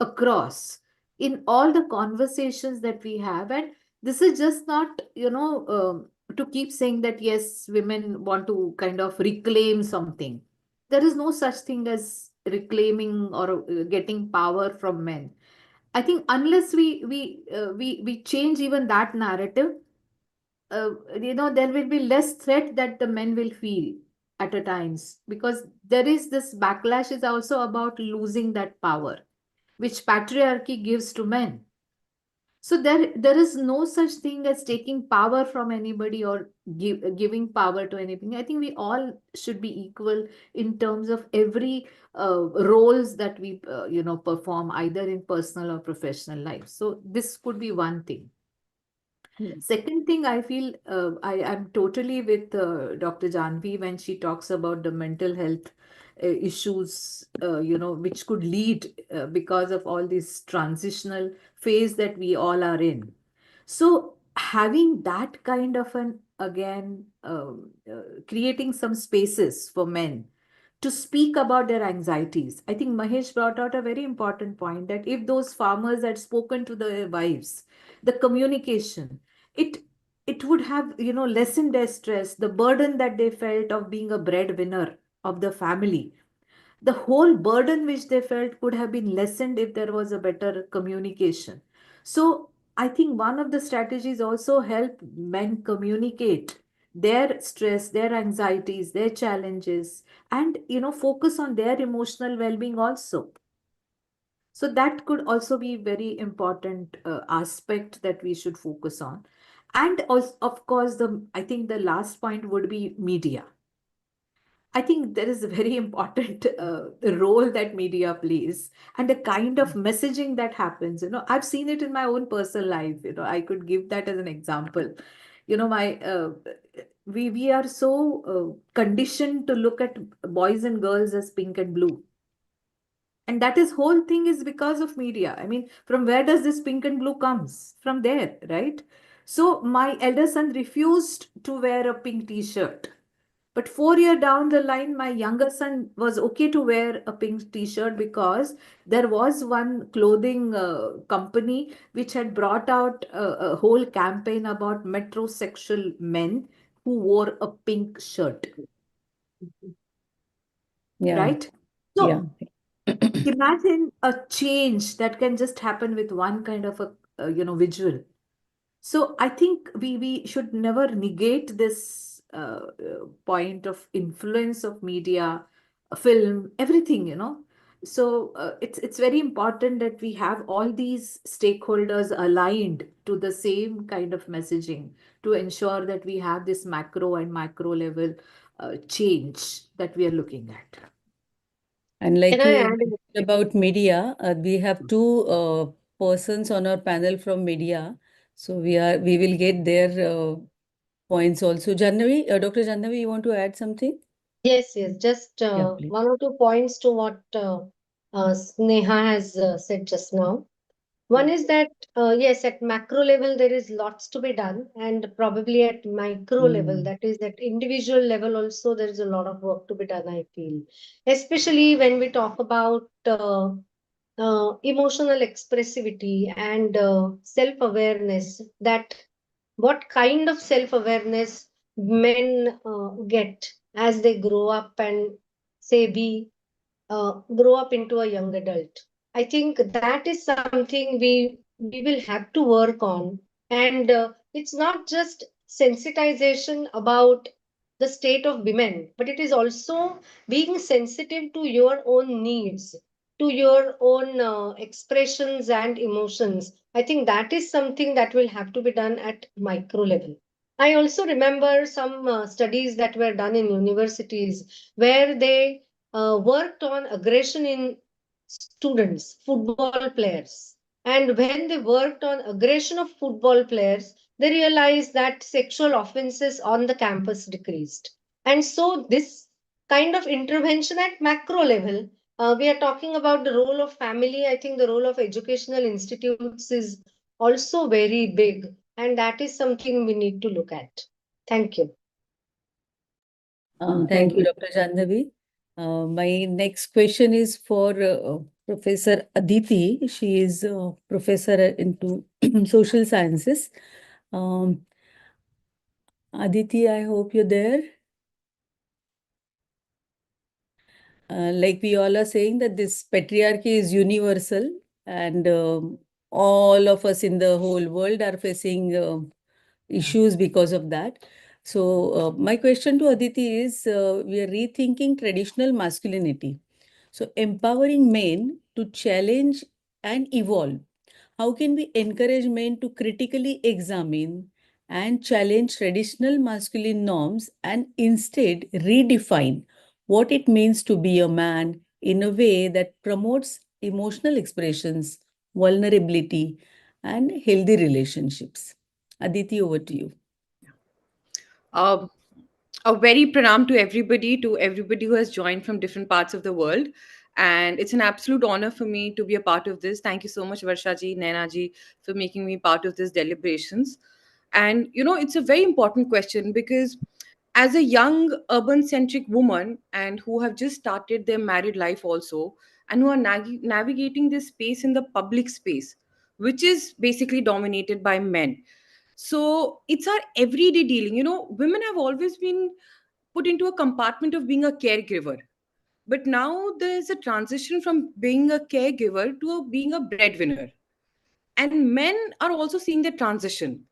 across in all the conversations that we have. And this is just not, to keep saying that yes, women want to kind of reclaim something. There is no such thing as reclaiming or getting power from men. I think unless we change even that narrative, there will be less threat that the men will feel at a times, because there is this backlash is also about losing that power which patriarchy gives to men. So there is no such thing as taking power from anybody or giving power to anything. I think we all should be equal in terms of every roles that we perform, either in personal or professional life. So this could be one thing. Second thing, I feel I am totally with Dr. Janvi when she talks about the mental health issues, which could lead because of all this transitional phase that we all are in. So having that kind of an, again, creating some spaces for men to speak about their anxieties. I think Mahesh brought out a very important point that if those farmers had spoken to their wives, the communication, it it would have lessened their stress, the burden that they felt of being a breadwinner of the family. The whole burden which they felt could have been lessened if there was a better communication. So I think one of the strategies also help men communicate their stress, their anxieties, their challenges, and focus on their emotional well-being also. So that could also be very important aspect that we should focus on. And also, of course, I think the last point would be media. I think there is a very important role that media plays, and the kind of messaging that happens. I've seen it in my own personal life. I could give that as an example. My we are so conditioned to look at boys and girls as pink and blue. And that is whole thing is because of media. I mean, from where does this pink and blue comes? From there, right? So my elder son refused to wear a pink t-shirt. But 4 years down the line, my younger son was okay to wear a pink t-shirt because there was one clothing company which had brought out a whole campaign about metrosexual men who wore a pink shirt, Yeah. right? So Yeah. imagine a change that can just happen with one kind of a visual. So I think we should never negate this point of influence of media, film, everything. So it's very important that we have all these stakeholders aligned to the same kind of messaging to ensure that we have this macro and micro level change that we are looking at. And like Can I you add? mentioned about media, we have two persons on our panel from media. So we will get their points also. Jannavi, Dr. Jannavi, you want to add something? Yes, just Yeah, please. 1 or 2 points to what Sneha has said just now. One is that, yes, at macro level, there is lots to be done, and probably at micro level, that is at individual level also, there is a lot of work to be done, I feel. Especially when we talk about emotional expressivity and self-awareness, that what kind of self-awareness men get as they grow up and say be grow up into a young adult. I think that is something we will have to work on, and it's not just sensitization about the state of women, but it is also being sensitive to your own needs, to your own expressions and emotions. I think that is something that will have to be done at micro level. I also remember some studies that were done in universities where they worked on aggression in students, football players. And when they worked on aggression of football players, they realized that sexual offenses on the campus decreased. And so, this kind of intervention at macro level, we are talking about the role of family. I think the role of educational institutes is also very big, and that is something we need to look at. Thank you. Thank you, Dr. Janhavi. My next question is for Professor Aditi. She is a professor into social sciences. Aditi, I hope you're there. Like we all are saying that this patriarchy is universal, and all of us in the whole world are facing issues because of that. So my question to Aditi is, we are rethinking traditional masculinity. So empowering men to challenge and evolve. How can we encourage men to critically examine and challenge traditional masculine norms and instead redefine what it means to be a man in a way that promotes emotional expressions, vulnerability, and healthy relationships? Aditi, over to you. Uh, a very pranam to everybody who has joined from different parts of the world. And it's an absolute honor for me to be a part of this. Thank you so much, Varshaji, Nainaji, for making me part of this deliberations. And, it's a very important question because as a young urban centric woman and who have just started their married life also, and who are navigating this space in the public space, which is basically dominated by men, so it's our everyday dealing. Women have always been put into a compartment of being a caregiver. But now there's a transition from being a caregiver to being a breadwinner. And men are also seeing the transition.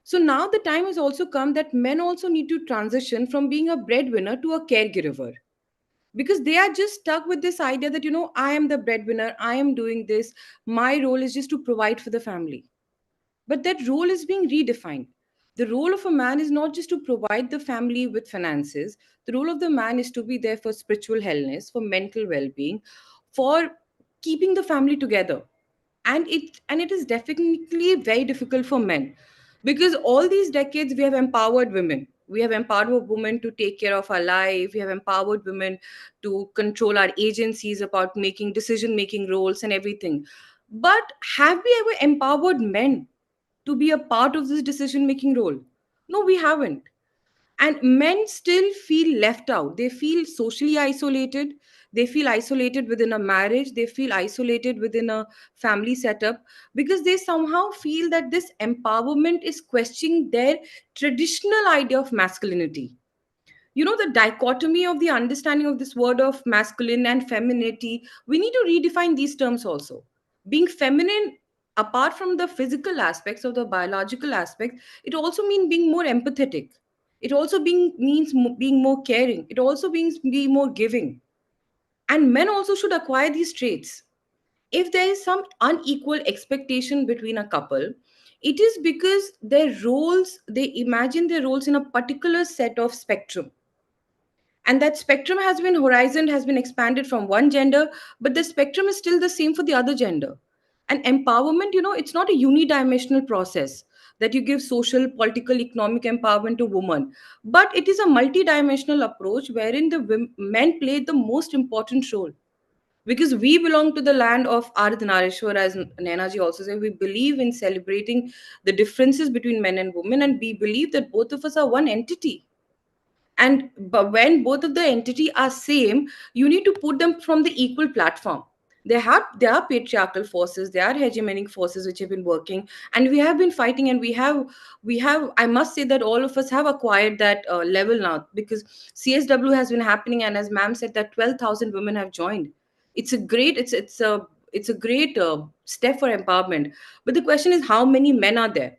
So now the time has also come that men also need to transition from being a breadwinner to a caregiver. Because they are just stuck with this idea that, I am the breadwinner, I am doing this, my role is just to provide for the family. But that role is being redefined. The role of a man is not just to provide the family with finances. The role of the man is to be there for spiritual wellness, for mental well-being, for keeping the family together. And it is definitely very difficult for men, because all these decades we have empowered women. We have empowered women to take care of our life. We have empowered women to control our agencies about making decision making roles and everything. But have we ever empowered men to be a part of this decision making role? No, we haven't. And men still feel left out. They feel socially isolated. They feel isolated within a marriage. They feel isolated within a family setup, because they somehow feel that this empowerment is questioning their traditional idea of masculinity. The dichotomy of the understanding of this word of masculine and femininity, we need to redefine these terms also. Being feminine, apart from the physical aspects of the biological aspect, it also means being more empathetic. It also means being more caring. It also means being more giving. And men also should acquire these traits. If there is some unequal expectation between a couple, it is because they imagine their roles in a particular set of spectrum, and that spectrum has been expanded from one gender, but the spectrum is still the same for the other gender. And empowerment, it's not a unidimensional process that you give social, political, economic empowerment to women, but it is a multidimensional approach wherein the men play the most important role, because we belong to the land of Ardhanarishwar, as Nainaji also said. We believe in celebrating the differences between men and women, and we believe that both of us are one entity. And but when both of the entity are same, you need to put them from the equal platform. There are patriarchal forces, there are hegemonic forces which have been working, and we have been fighting, and we have I must say that all of us have acquired that level now, because CSW has been happening, and as ma'am said, that 12,000 women have joined. It's a great step for empowerment. But the question is, how many men are there?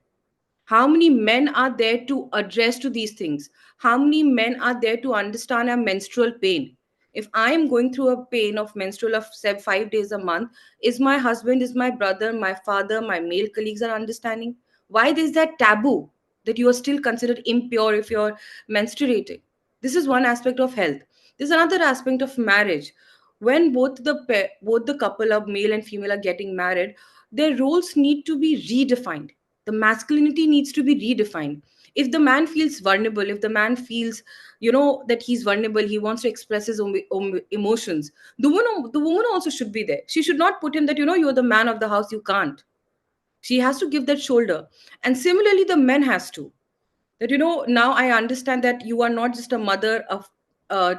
How many men are there to address to these things? How many men are there to understand our menstrual pain? If I am going through a pain of menstrual of 5 days a month, is my husband, is my brother, my father, my male colleagues are understanding? Why there's that taboo that you are still considered impure if you're menstruating? This is one aspect of health. There's another aspect of marriage. When both the couple of male and female are getting married, their roles need to be redefined. The masculinity needs to be redefined. If the man feels vulnerable, if the man feels, that he's vulnerable, he wants to express his own emotions, the woman also should be there. She should not put him that, you're the man of the house, you can't. She has to give that shoulder. And similarly, the men has to. That, now I understand that you are not just a uh,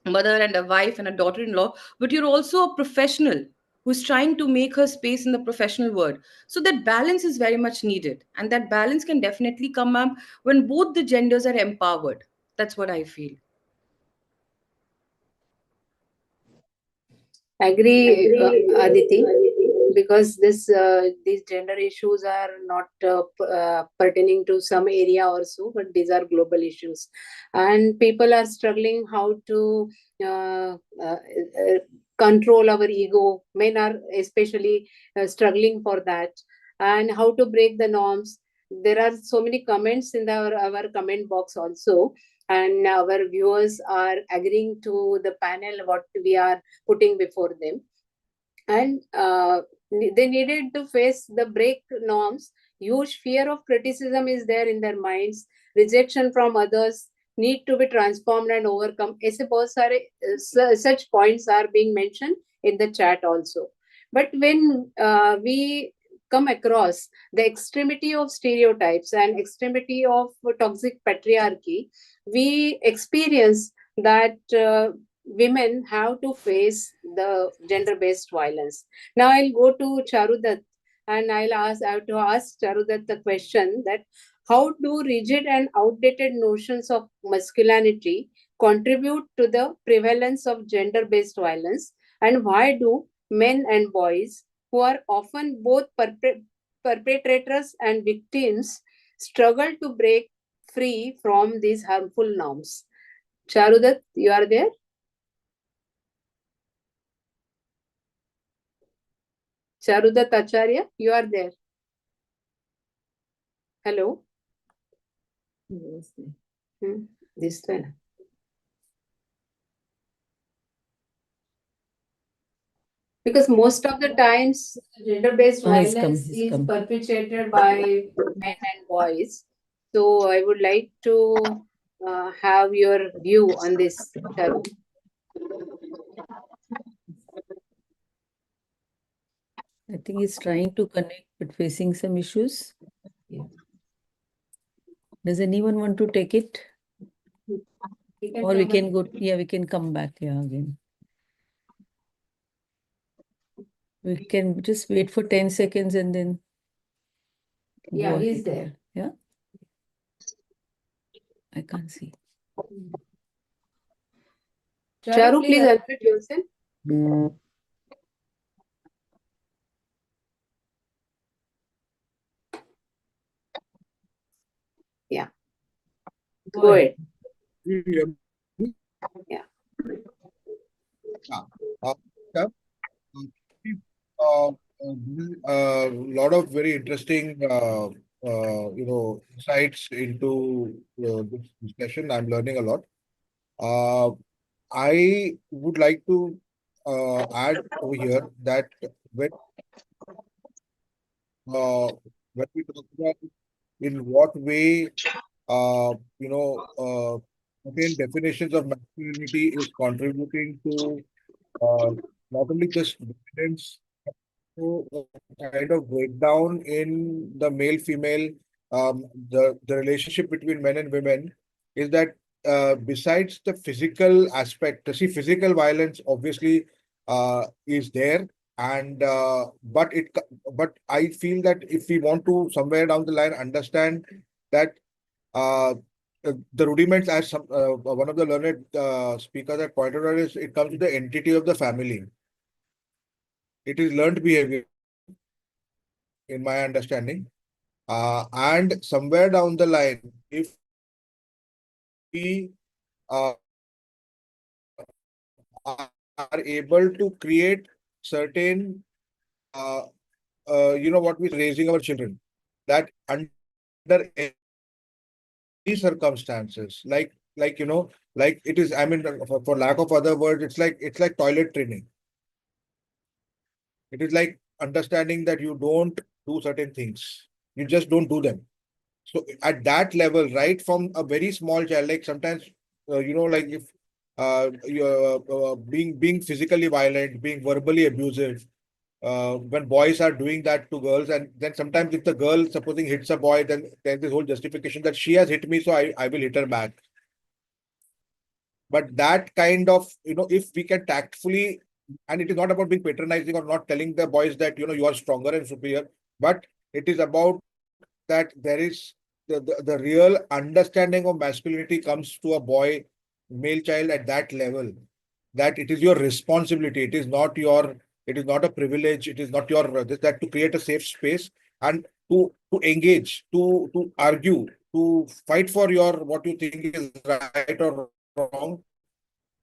mother and a wife and a daughter-in-law, but you're also a professional who's trying to make her space in the professional world. So that balance is very much needed. And that balance can definitely come up when both the genders are empowered. That's what I feel. Agree, Aditi, because these gender issues are not pertaining to some area or so, but these are global issues, and people are struggling how to control our ego. Men are especially struggling for that, and how to break the norms. There are so many comments in our comment box also, and our viewers are agreeing to the panel what we are putting before them, and they needed to face the break norms. Huge fear of criticism is there in their minds. Rejection from others need to be transformed and overcome. ऐसे बहुत सारे such points are being mentioned in the chat also. But when we come across the extremity of stereotypes and extremity of toxic patriarchy, we experience that women have to face the gender-based violence. Now I'll go to Charudat, and I have to ask Charudat the question that how do rigid and outdated notions of masculinity contribute to the prevalence of gender-based violence, and why do men and boys, who are often both perpetrators and victims, struggle to break free from these harmful norms? Charudat, you are there? Charudat Acharya, you are there. Hello. This one. Because most of the times gender-based He's violence is come. perpetrated by men and boys. So I would like to have your view on this, Charu. I think he's trying to connect but facing some issues. Yeah. Does anyone want to take it? Or we can go, we can come back here again. We can just wait for 10 seconds and then. Yeah, go he's ahead. there. Yeah. I can't see. Charu, please unmute yourself. Yeah. Go ahead. Yeah. A lot of very interesting, insights into this discussion. I'm learning a lot. I would like to add over here that when we talk about in what way, certain definitions of masculinity is contributing to not only just dominance, to a kind of breakdown in the male-female, the relationship between men and women, is that besides the physical aspect, see, physical violence obviously is there, and but I feel that if we want to somewhere down the line understand that the rudiments, as one of the learned speakers had pointed out, is it comes to the entity of the family. It is learned behavior, in my understanding. And somewhere down the line, if we are able to create certain, what we're raising our children, that under any circumstances, like like it is, I mean, for lack of other words, it's like toilet training. It is like understanding that you don't do certain things. You just don't do them. So at that level, right from a very small child, like sometimes, like if you're being physically violent, being verbally abusive, when boys are doing that to girls, and then sometimes if the girl supposing hits a boy, then there's this whole justification that she has hit me, so I will hit her back. But that kind of, if we can tactfully, and it is not about being patronizing or not telling the boys that, you are stronger and superior, but it is about that there is the real understanding of masculinity comes to a boy, male child at that level, that it is your responsibility. It is not a privilege. It is not your, that to create a safe space and to engage, to argue, to fight for what you think is right or wrong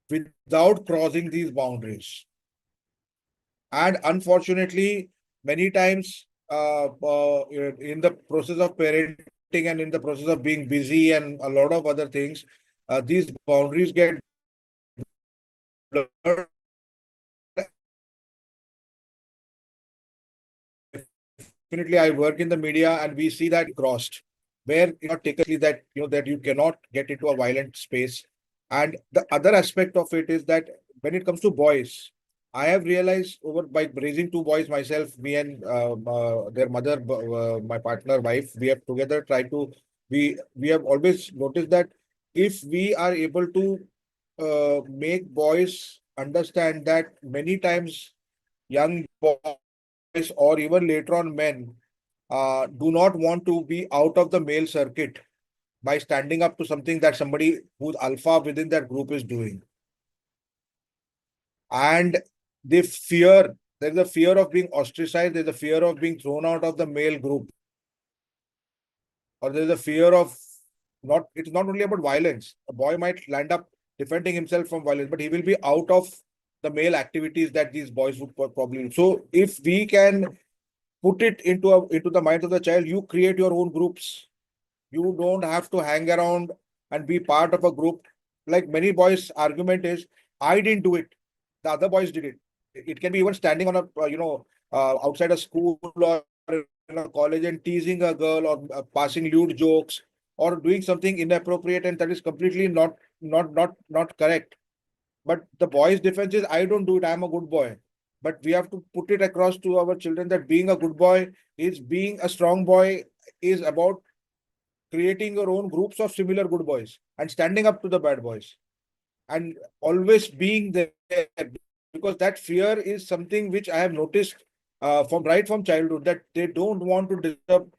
without crossing these boundaries. And unfortunately, many times in the process of parenting and in the process of being busy and a lot of other things, these boundaries get blurred. Definitely, I work in the media and we see that crossed, where not taken that that you cannot get into a violent space. And the other aspect of it is that when it comes to boys, I have realized over by raising two boys myself, me and their mother, my partner, wife, we have together tried to. We have always noticed that if we are able to make boys understand that many times young boys or even later on men do not want to be out of the male circuit by standing up to something that somebody who's alpha within that group is doing. And they fear, there's a fear of being ostracized, there's a fear of being thrown out of the male group. Or there's a fear of it's not only about violence. A boy might land up defending himself from violence, but he will be out of the male activities that these boys would probably do. So if we can put it into the mind of the child, you create your own groups. You don't have to hang around and be part of a group. Like many boys' argument is, I didn't do it. The other boys did it. It can be even standing on a, outside a school or in a college and teasing a girl or passing lewd jokes or doing something inappropriate, and that is completely not correct. But the boy's defense is, I don't do it. I'm a good boy. But we have to put it across to our children that being a good boy is being a strong boy, is about creating your own groups of similar good boys and standing up to the bad boys and always being there, because that fear is something which I have noticed from childhood, that they don't want to disturb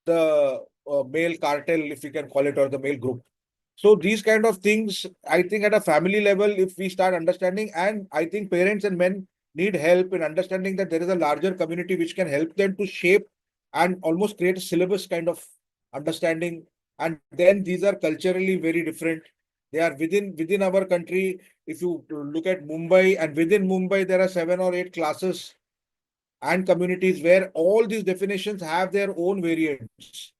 the male cartel, if you can call it, or the male group. So these kind of things, I think at a family level, if we start understanding, and I think parents and men need help in understanding that there is a larger community which can help them to shape and almost create a syllabus kind of understanding. And then these are culturally very different. They are within our country. If you look at Mumbai, and within Mumbai, there are 7 or 8 classes and communities where all these definitions have their own variants.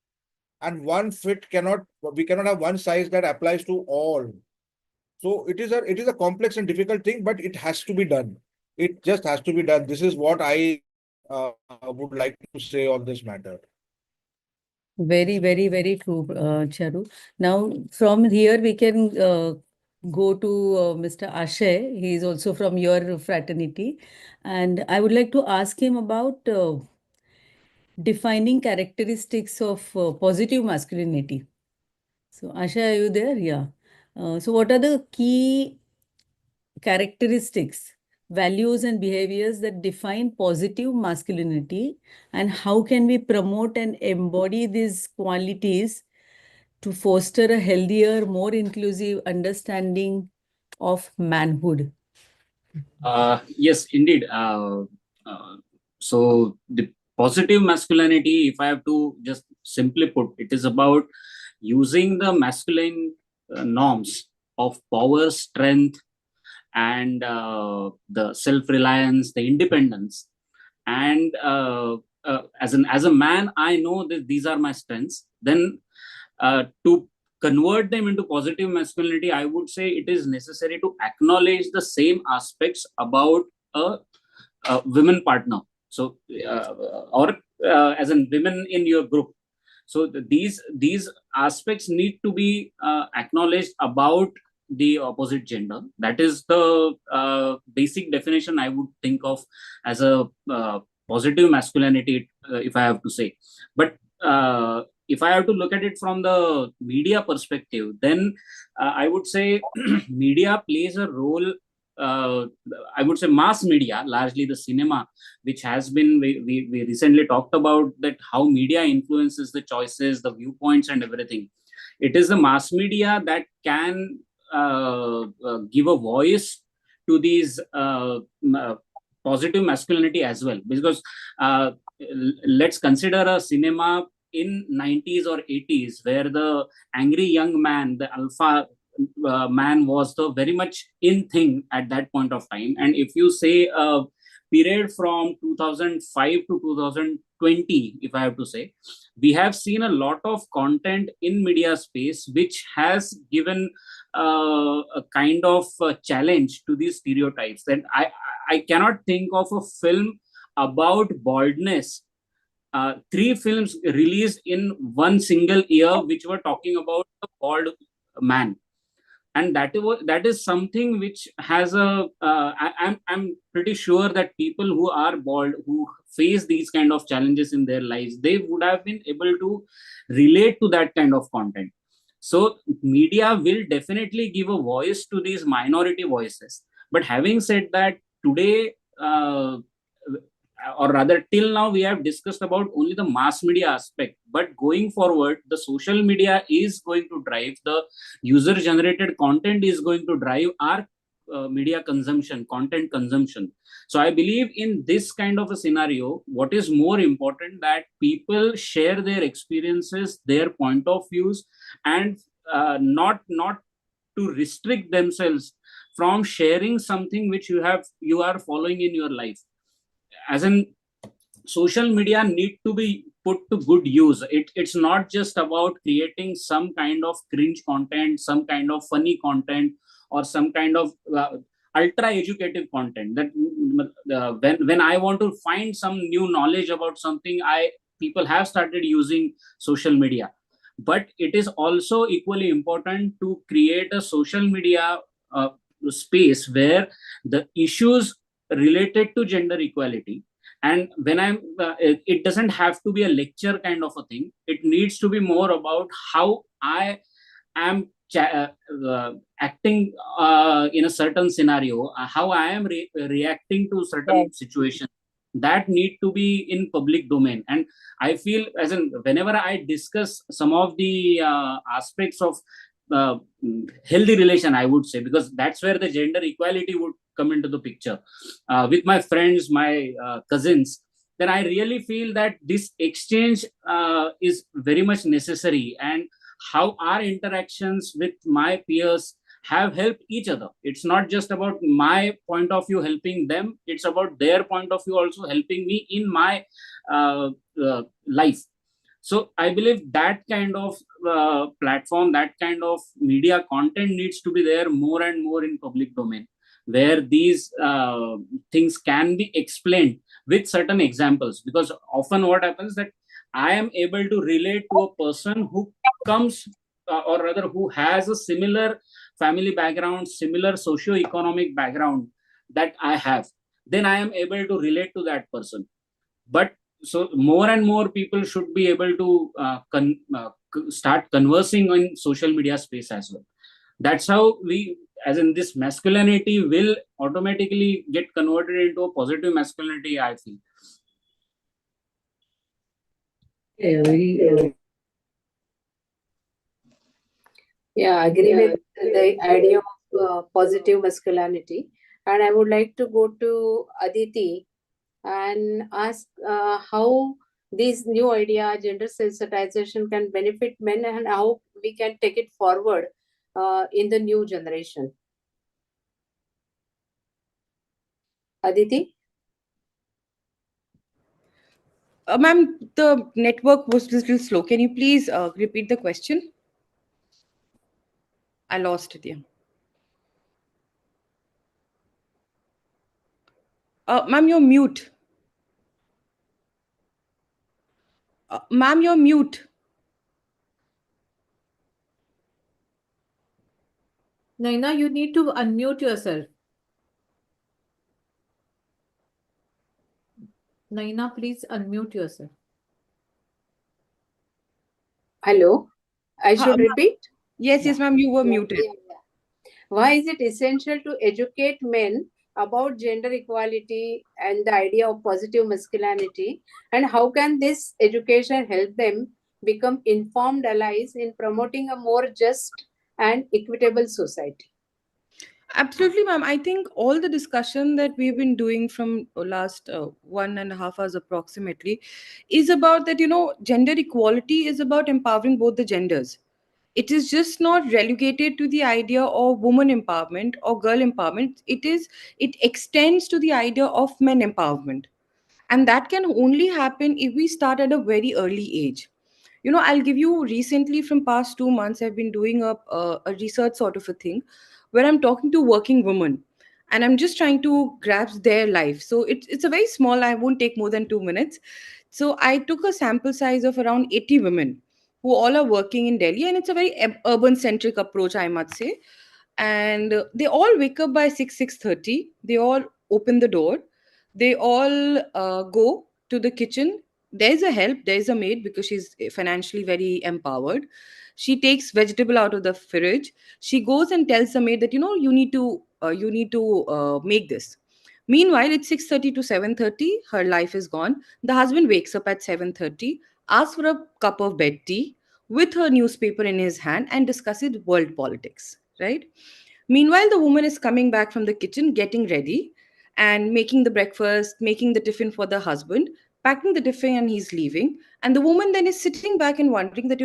And we cannot have one size that applies to all. So it is a complex and difficult thing, but it has to be done. It just has to be done. This is what I would like to say on this matter. Very, very, very true, Charu. Now, from here, we can go to Mr. Ashay. He is also from your fraternity. And I would like to ask him about defining characteristics of positive masculinity. So, Ashay, are you there? Yeah. So, what are the key characteristics, values, and behaviors that define positive masculinity, and how can we promote and embody these qualities to foster a healthier, more inclusive understanding of manhood? Yes, indeed. So the positive masculinity, if I have to just simply put, it is about using the masculine norms of power, strength, and the self-reliance, the independence. And as a man, I know that these are my strengths. Then to convert them into positive masculinity, I would say it is necessary to acknowledge the same aspects about a women partner. So, or as in women in your group. So these aspects need to be acknowledged about the opposite gender. That is the basic definition I would think of as a positive masculinity, if I have to say. But if I have to look at it from the media perspective, then I would say media plays a role. I would say mass media, largely the cinema, which has been, we recently talked about that how media influences the choices, the viewpoints and everything. It is the mass media that can give a voice to these positive masculinity as well, because let's consider a cinema in 90s or 80s where the angry young man, the alpha man, was the very much in thing at that point of time. And if you say a period from 2005 to 2020, if I have to say, we have seen a lot of content in media space which has given a kind of challenge to these stereotypes. That I cannot think of a film about baldness. 3 films released in one single year which were talking about the bald man, and that is something which has a I'm pretty sure that people who are bald, who face these kind of challenges in their lives, they would have been able to relate to that kind of content. So media will definitely give a voice to these minority voices. But having said that, today or rather till now, we have discussed about only the mass media aspect, but going forward, the social media is going to drive, the user generated content is going to drive our media consumption, content consumption. So I believe in this kind of a scenario, what is more important, that people share their experiences, their point of views, and not to restrict themselves from sharing something which you are following in your life. As in, social media need to be put to good use. It's not just about creating some kind of cringe content, some kind of funny content, or some kind of ultra educative content. That when I want to find some new knowledge about something, people have started using social media. But it is also equally important to create a social media space where the issues related to gender equality, and when it doesn't have to be a lecture kind of a thing. It needs to be more about how I am acting in a certain scenario, how I am reacting to certain situation, that need to be in public domain. And I feel, as in, whenever I discuss some of the aspects of healthy relation, I would say, because that's where the gender equality would come into the picture, with my friends, my cousins, then I really feel that this exchange is very much necessary, and how our interactions with my peers have helped each other. It's not just about my point of view helping them, it's about their point of view also helping me in my life. So I believe that kind of platform, that kind of media content needs to be there more and more in public domain, where these things can be explained with certain examples. Because often what happens, that I am able to relate to a person who comes or rather who has a similar family background, similar socio-economic background that I have, then I am able to relate to that person. But so more and more people should be able to start conversing on social media space as well. That's how we, as in, this masculinity will automatically get converted into a positive masculinity, I feel. Yeah, I agree with the idea of positive masculinity. And I would like to go to Aditi and ask how this new idea, gender sensitization, can benefit men, and how we can take it forward in the new generation. Aditi? Ma'am, the network was a little slow. Can you please repeat the question? I lost it. Yeah. Ma'am, you're mute. Ma'am, you're mute. Naina, you need to unmute yourself. Naina, please unmute yourself. Hello, I should ma'am. repeat. Yes, yes, ma'am, you were muted. Yeah, yeah. Why is it essential to educate men about gender equality and the idea of positive masculinity? And how can this education help them become informed allies in promoting a more just and equitable society? Absolutely, ma'am. I think all the discussion that we've been doing from last 1.5 hours approximately is about that, gender equality is about empowering both the genders. It is just not relegated to the idea of woman empowerment or girl empowerment. It extends to the idea of men empowerment. And that can only happen if we start at a very early age. I'll give you recently from past 2 months, I've been doing a research sort of a thing where I'm talking to working women and I'm just trying to grasp their life. So it's a very small, I won't take more than 2 minutes. So I took a sample size of around 80 women who all are working in Delhi, and it's a very urban centric approach, I must say. And they all wake up by 6:30. They all open the door. They all go to the kitchen. There's a help, there's a maid because she's financially very empowered. She takes vegetable out of the fridge. She goes and tells the maid that you need to make this. Meanwhile, it's 6:30 to 7:30. Her life is gone. The husband wakes up at 7:30, asks for a cup of bed tea with her newspaper in his hand, and discusses world politics. Right. Meanwhile, the woman is coming back from the kitchen, getting ready and making the breakfast, making the tiffin for the husband, packing the tiffin, and he's leaving. And the woman then is sitting back and wondering that,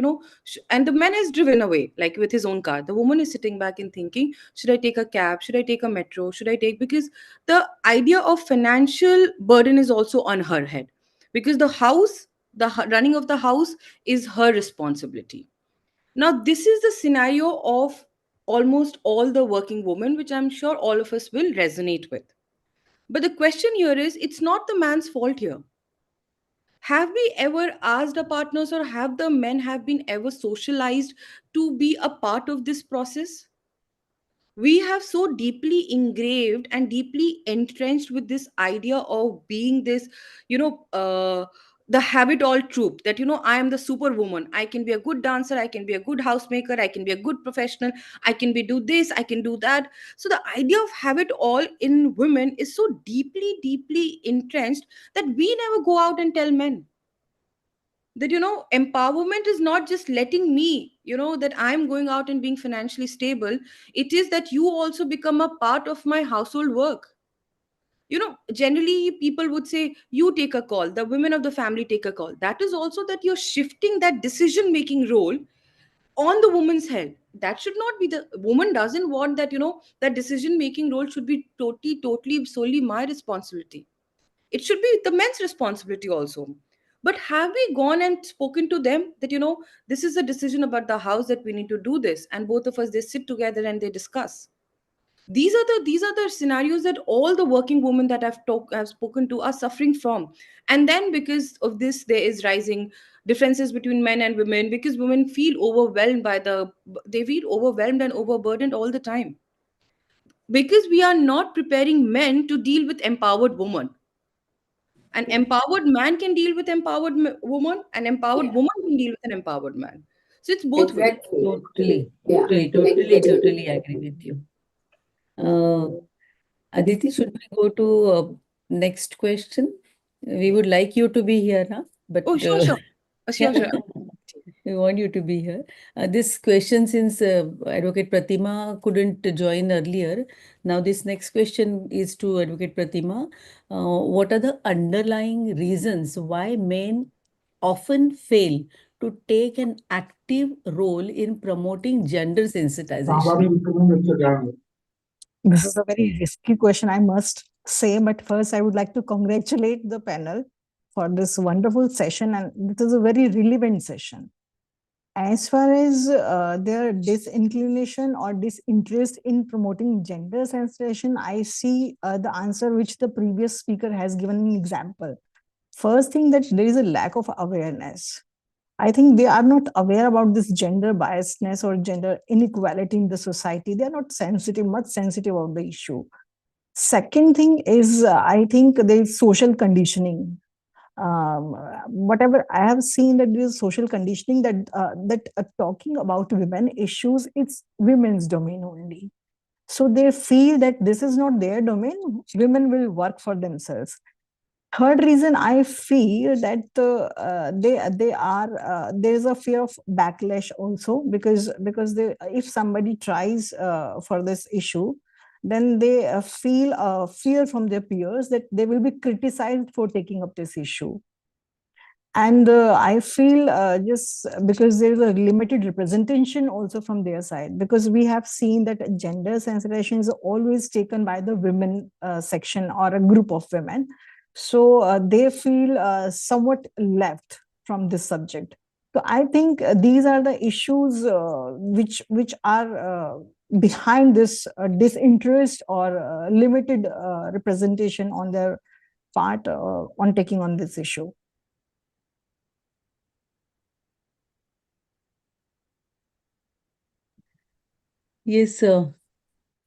and the man has driven away, like with his own car. The woman is sitting back and thinking, should I take a cab? Should I take a metro? Should I take, because the idea of financial burden is also on her head, because the house, running of the house is her responsibility. Now, this is the scenario of almost all the working women, which I'm sure all of us will resonate with. But the question here is, it's not the man's fault here. Have we ever asked our partners, or have the men have been ever socialized to be a part of this process? We have so deeply engraved and deeply entrenched with this idea of being this, the habit all troop that, I am the superwoman. I can be a good dancer. I can be a good housemaker. I can be a good professional. I can be do this. I can do that. So the idea of habit all in women is so deeply, deeply entrenched that we never go out and tell men that, empowerment is not just letting me, that I'm going out and being financially stable. It is that you also become a part of my household work. Generally people would say, you take a call, the women of the family take a call. That is also that you're shifting that decision making role on the woman's head. That should not be, the woman doesn't want that, that decision making role should be totally solely my responsibility. It should be the men's responsibility also. But have we gone and spoken to them that, this is a decision about the house, that we need to do this, and both of us, they sit together and they discuss. These are the scenarios that all the working women that I've spoken to are suffering from. And then because of this, there is rising differences between men and women, because women feel overwhelmed they feel overwhelmed and overburdened all the time, because we are not preparing men to deal with empowered women. An empowered man can deal with empowered woman. An empowered woman can deal with an empowered man. So it's both ways. Exactly. Totally, Yeah. totally agree with you. Aditi, should we go to next question? We would like you to be here, huh? But Oh, sure. Sure. we want you to be here. This question, since Advocate Pratima couldn't join earlier, now this next question is to Advocate Pratima. What are the underlying reasons why men often fail to take an active role in promoting gender sensitization? This is a very risky question, I must say, but first I would like to congratulate the panel for this wonderful session, and it is a very relevant session. as far as their disinclination or disinterest in promoting gender sensitization, I see the answer which the previous speaker has given an example. First thing, that there is a lack of awareness. I think they are not aware about this gender biasness or gender inequality in the society. They are not much sensitive about the issue. Second thing is, I think there is social conditioning. Whatever I have seen, that there is social conditioning that talking about women issues, it's women's domain only. So they feel that this is not their domain. Women will work for themselves. Third reason, I feel that there is a fear of backlash also, because if somebody tries for this issue, then they feel fear from their peers that they will be criticized for taking up this issue. And I feel just because there is a limited representation also from their side, because we have seen that gender sensitization is always taken by the women section or a group of women. So they feel somewhat left from this subject. So I think these are the issues which are behind this disinterest or limited representation on their part on taking on this issue. Yes,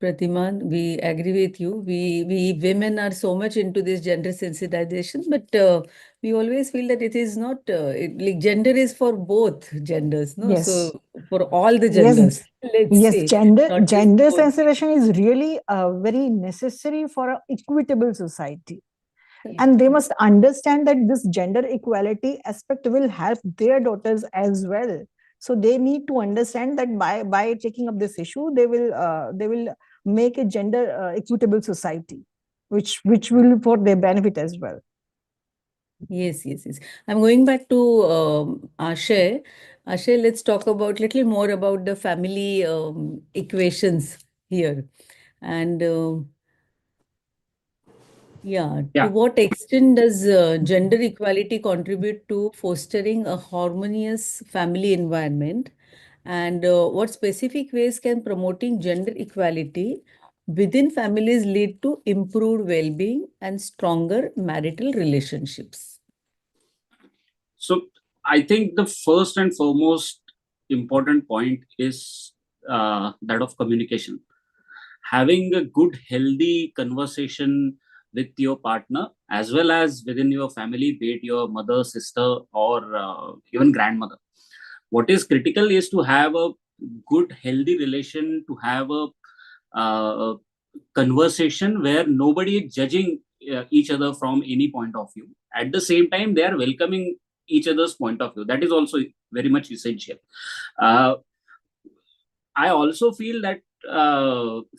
Pratima, we agree with you. We women are so much into this gender sensitization, but we always feel that it is not, like gender is for both genders, no? Yes. So for all the Yes. genders, let's Yes, say. gender not just gender both. sensitization is really very necessary for an equitable society. And they must understand that this gender equality aspect will help their daughters as well. So they need to understand that by taking up this issue, they will make a gender equitable society, which will for their benefit as well. Yes, yes, yes. I'm going back to Ashay. Ashay, let's talk about little more about the family equations here. And to what extent does gender equality contribute to fostering a harmonious family environment? And what specific ways can promoting gender equality within families lead to improved well-being and stronger marital relationships? So I think the first and foremost important point is that of communication. Having a good, healthy conversation with your partner as well as within your family, be it your mother, sister, or even grandmother. What is critical is to have a good, healthy relation, to have a conversation where nobody is judging each other from any point of view. At the same time, they are welcoming each other's point of view. That is also very much essential. I also feel that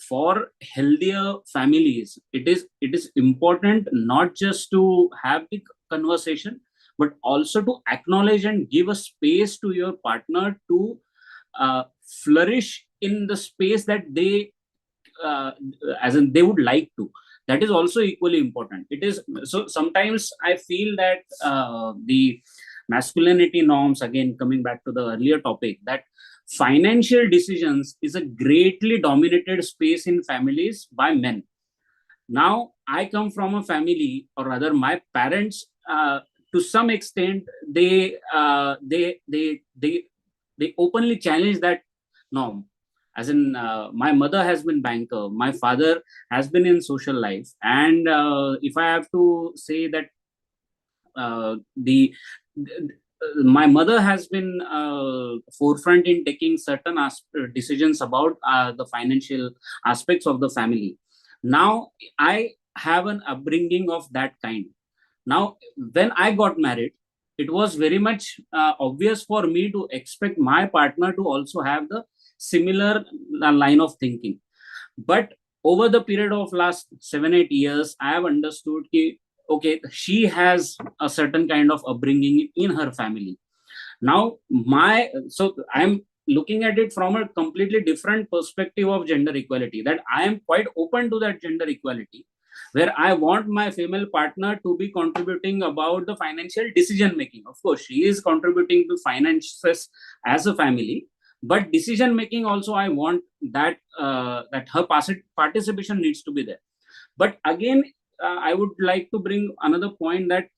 for healthier families, it is important not just to have the conversation, but also to acknowledge and give a space to your partner to flourish in the space that they as in they would like to. That is also equally important. It is so sometimes I feel that the masculinity norms, again coming back to the earlier topic, that financial decisions is a greatly dominated space in families by men. Now I come from a family, or rather my parents to some extent they openly challenge that norm. As in, my mother has been banker, my father has been in social life, and if I have to say that my mother has been forefront in taking certain decisions about the financial aspects of the family. Now I have an upbringing of that kind. Now when I got married, it was very much obvious for me to expect my partner to also have the similar line of thinking. But over the period of last 7-8 years, I have understood that okay, she has a certain kind of upbringing in her family. Now so I'm looking at it from a completely different perspective of gender equality, that I am quite open to that gender equality. where I want my female partner to be contributing about the financial decision making. Of course, she is contributing to finances as a family, but decision making also I want that that her participation needs to be there. But again, I would like to bring another point that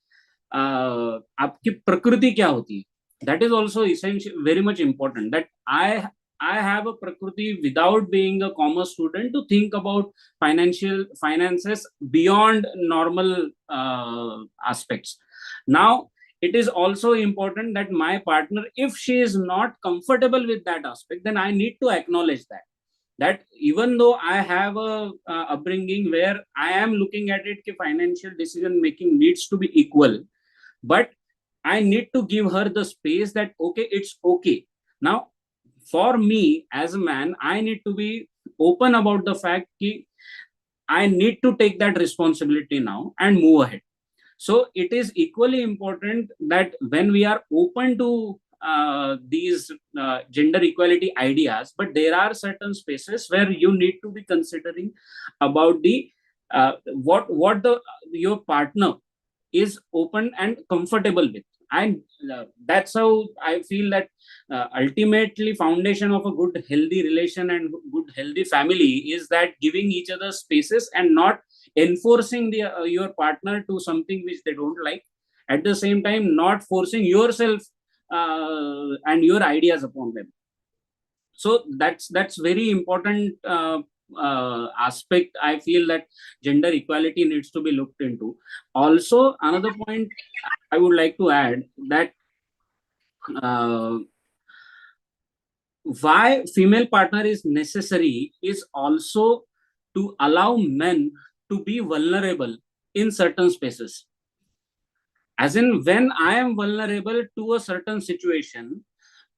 आपकी प्रकृति क्या होती है, that is also essential, very much important, that I have a prakriti without being a commerce student to think about finances beyond normal aspects. Now, it is also important that my partner, if she is not comfortable with that aspect, then I need to acknowledge that even though I have a upbringing where I am looking at it, that financial decision making needs to be equal, but I need to give her the space that, okay, it's okay. Now, for me as a man, I need to be open about the fact that I need to take that responsibility now and move ahead. So it is equally important that when we are open to these gender equality ideas, but there are certain spaces where you need to be considering about the what your partner is open and comfortable with. And that's how I feel that ultimately foundation of a good healthy relation and good healthy family is that giving each other spaces and not enforcing your partner to something which they don't like, at the same time not forcing yourself and your ideas upon them. So that's very important aspect. I feel that gender equality needs to be looked into. Also, another point I would like to add, that why female partner is necessary is also to allow men to be vulnerable in certain spaces. As in, when I am vulnerable to a certain situation,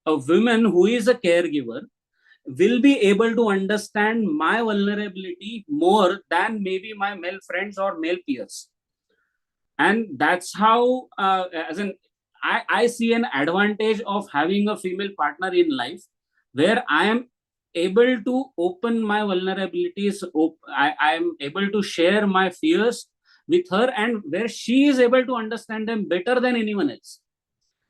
a woman who is a caregiver will be able to understand my vulnerability more than maybe my male friends or male peers. And that's how, as in, I see an advantage of having a female partner in life, where I am able to open my vulnerabilities. I am able to share my fears with her, and where she is able to understand them better than anyone else.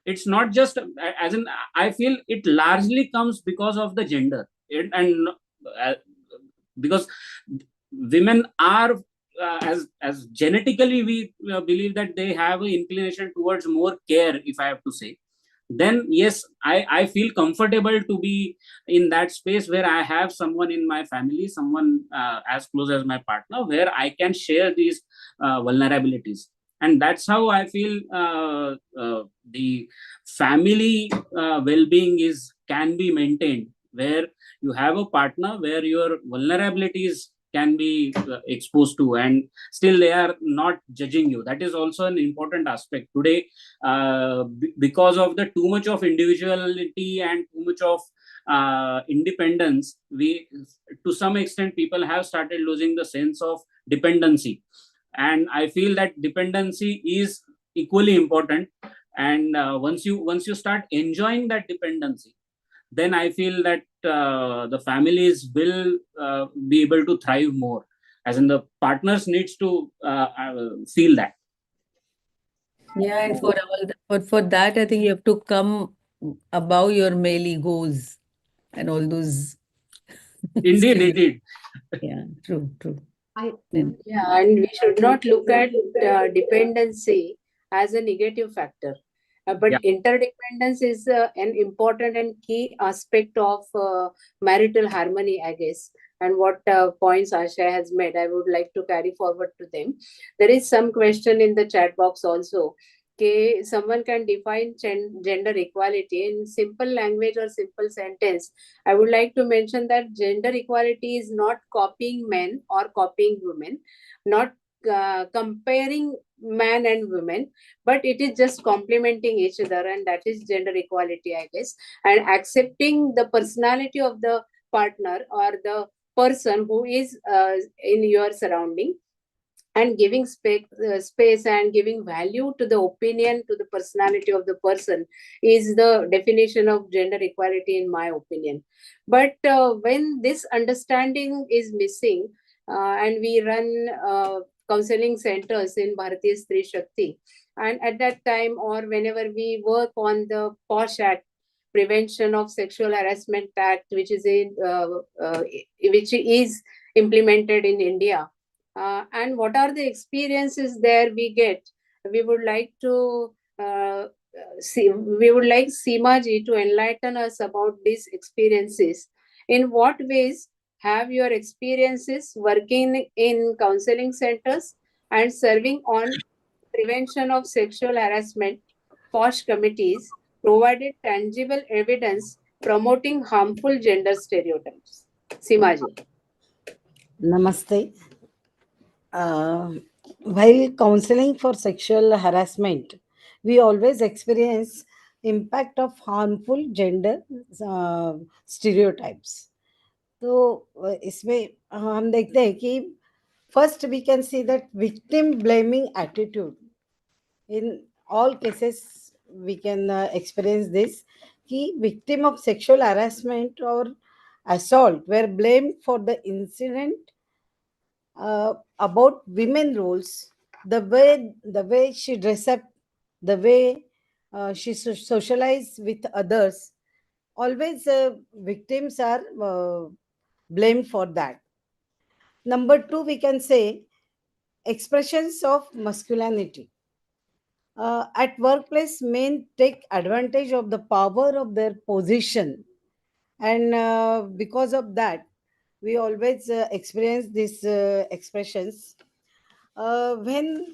It's not just, as in, I feel it largely comes because of the gender, and because women are as genetically we believe that they have an inclination towards more care, if I have to say. Then yes, I feel comfortable to be in that space where I have someone in my family, someone as close as my partner, where I can share these vulnerabilities. And that's how I feel the family well-being can be maintained, where you have a partner where your vulnerabilities can be exposed to, and still they are not judging you. That is also an important aspect today, because of the too much of individuality and too much of independence. We, to some extent, people have started losing the sense of dependency, and I feel that dependency is equally important. And once you start enjoying that dependency, then I feel that the families will be able to thrive more, as in the partners needs to feel that. Yeah, and for that, I think you have to come above your male egos and all those. Indeed. Yeah, true. Yeah, and we should not look at dependency as a negative factor. But Yeah. interdependence is an important and key aspect of marital harmony, I guess. And what points Asha has made, I would like to carry forward to them. There is some question in the chat box also. Okay, someone can define gender equality in simple language or simple sentence. I would like to mention that gender equality is not copying men or copying women, not comparing man and women, but it is just complementing each other, and that is gender equality, I guess. And accepting the personality of the partner or the person who is in your surrounding, and giving space and giving value to the opinion, to the personality of the person, is the definition of gender equality, in my opinion. But when this understanding is missing, and we run counseling centers in Bharatiya Stree Shakti. And at that time, or whenever we work on the POSH Act, Prevention of Sexual Harassment Act, which is implemented in India, and what are the experiences there we get? We would like to we would like Seema ji to enlighten us about these experiences. In what ways have your experiences working in counseling centers and serving on prevention of sexual harassment POSH committees provided tangible evidence promoting harmful gender stereotypes? Seema ji. Namaste. While counseling for sexual harassment, we always experience impact of harmful gender stereotypes. तो इसमें हम देखते हैं कि first we can see that victim blaming attitude. In all cases, we can experience this. कि victim of sexual harassment or assault were blamed for the incident about women roles, the way she dress up, the way she socialize with others. Always victims are blamed for that. Number two, we can say expressions of masculinity. At workplace, men take advantage of the power of their position, and because of that, we always experience these expressions. When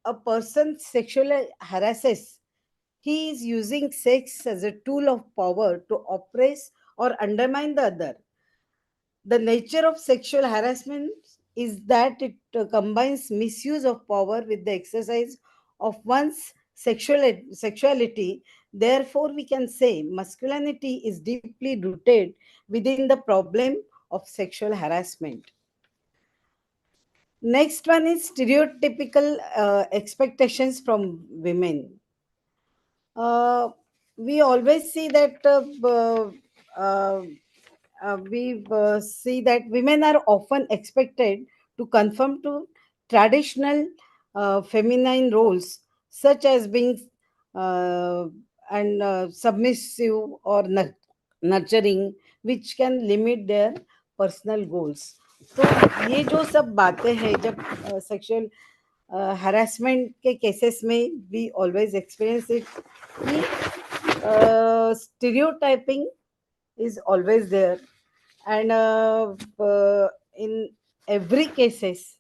a person sexually harasses, he is using sex as a tool of power to oppress or undermine the other. The nature of sexual harassment is that it combines misuse of power with the exercise of one's sexuality. Therefore, we can say masculinity is deeply rooted within the problem of sexual harassment. Next one is stereotypical expectations from women. We always see that we see that women are often expected to conform to traditional feminine roles, such as being and submissive or nurturing, which can limit their personal goals. तो ये जो सब बातें हैं जब sexual harassment के cases में we always experience it कि stereotyping is always there, and in every cases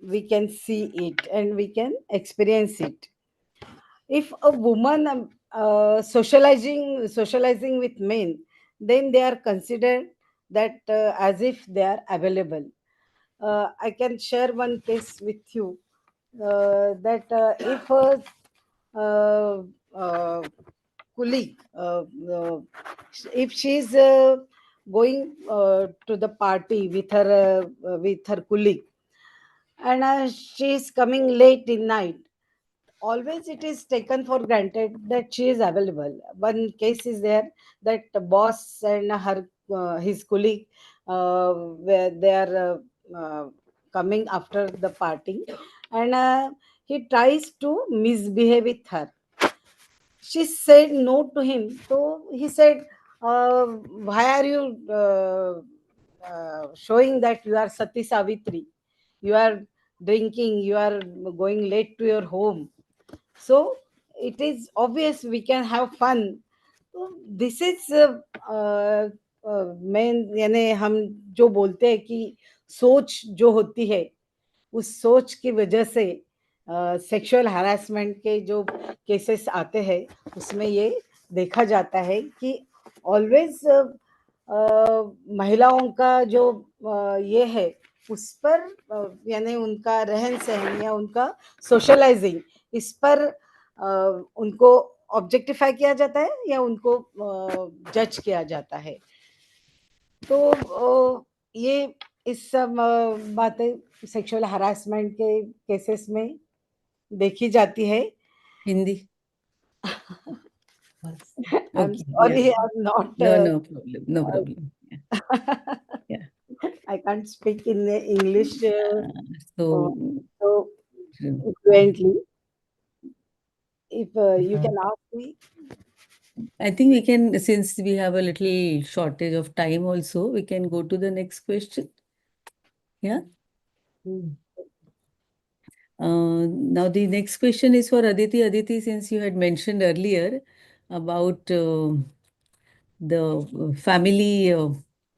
we can see it and we can experience it. If a woman socializing with men, then they are considered that as if they are available. I can share one case with you that if a colleague, if she is going to the party with her colleague, and she is coming late in night, always it is taken for granted that she is available. One case is there that the boss and his colleague where they are coming after the party, and he tries to misbehave with her. She said no to him, so he said, why are you showing that you are Sati Savitri? You are drinking, you are going late to your home. So it is obvious we can have fun. So this is main, यानी हम जो बोलते हैं कि सोच जो होती है, उस सोच की वजह से सेक्सुअल हरासमेंट के जो केसेस आते हैं उसमें ये देखा जाता है कि ऑलवेज महिलाओं का जो ये है उस पर यानी उनका रहन सहन या उनका सोशलाइजिंग, इस पर उनको ऑब्जेक्टिफाई किया जाता है या उनको जज किया जाता है. तो ये इस सब बातें सेक्सुअल हरासमेंट के केसेस में देखी जाती है. Hindi. I'm Okay, sorry, yeah. I'm not. No problem. No problem. Yeah. I can't speak in the English So, so fluently. If you can ask me. I think we can, since we have a little shortage of time also, we can go to the next question. Yeah. Now the next question is for Aditi. Aditi, since you had mentioned earlier about the family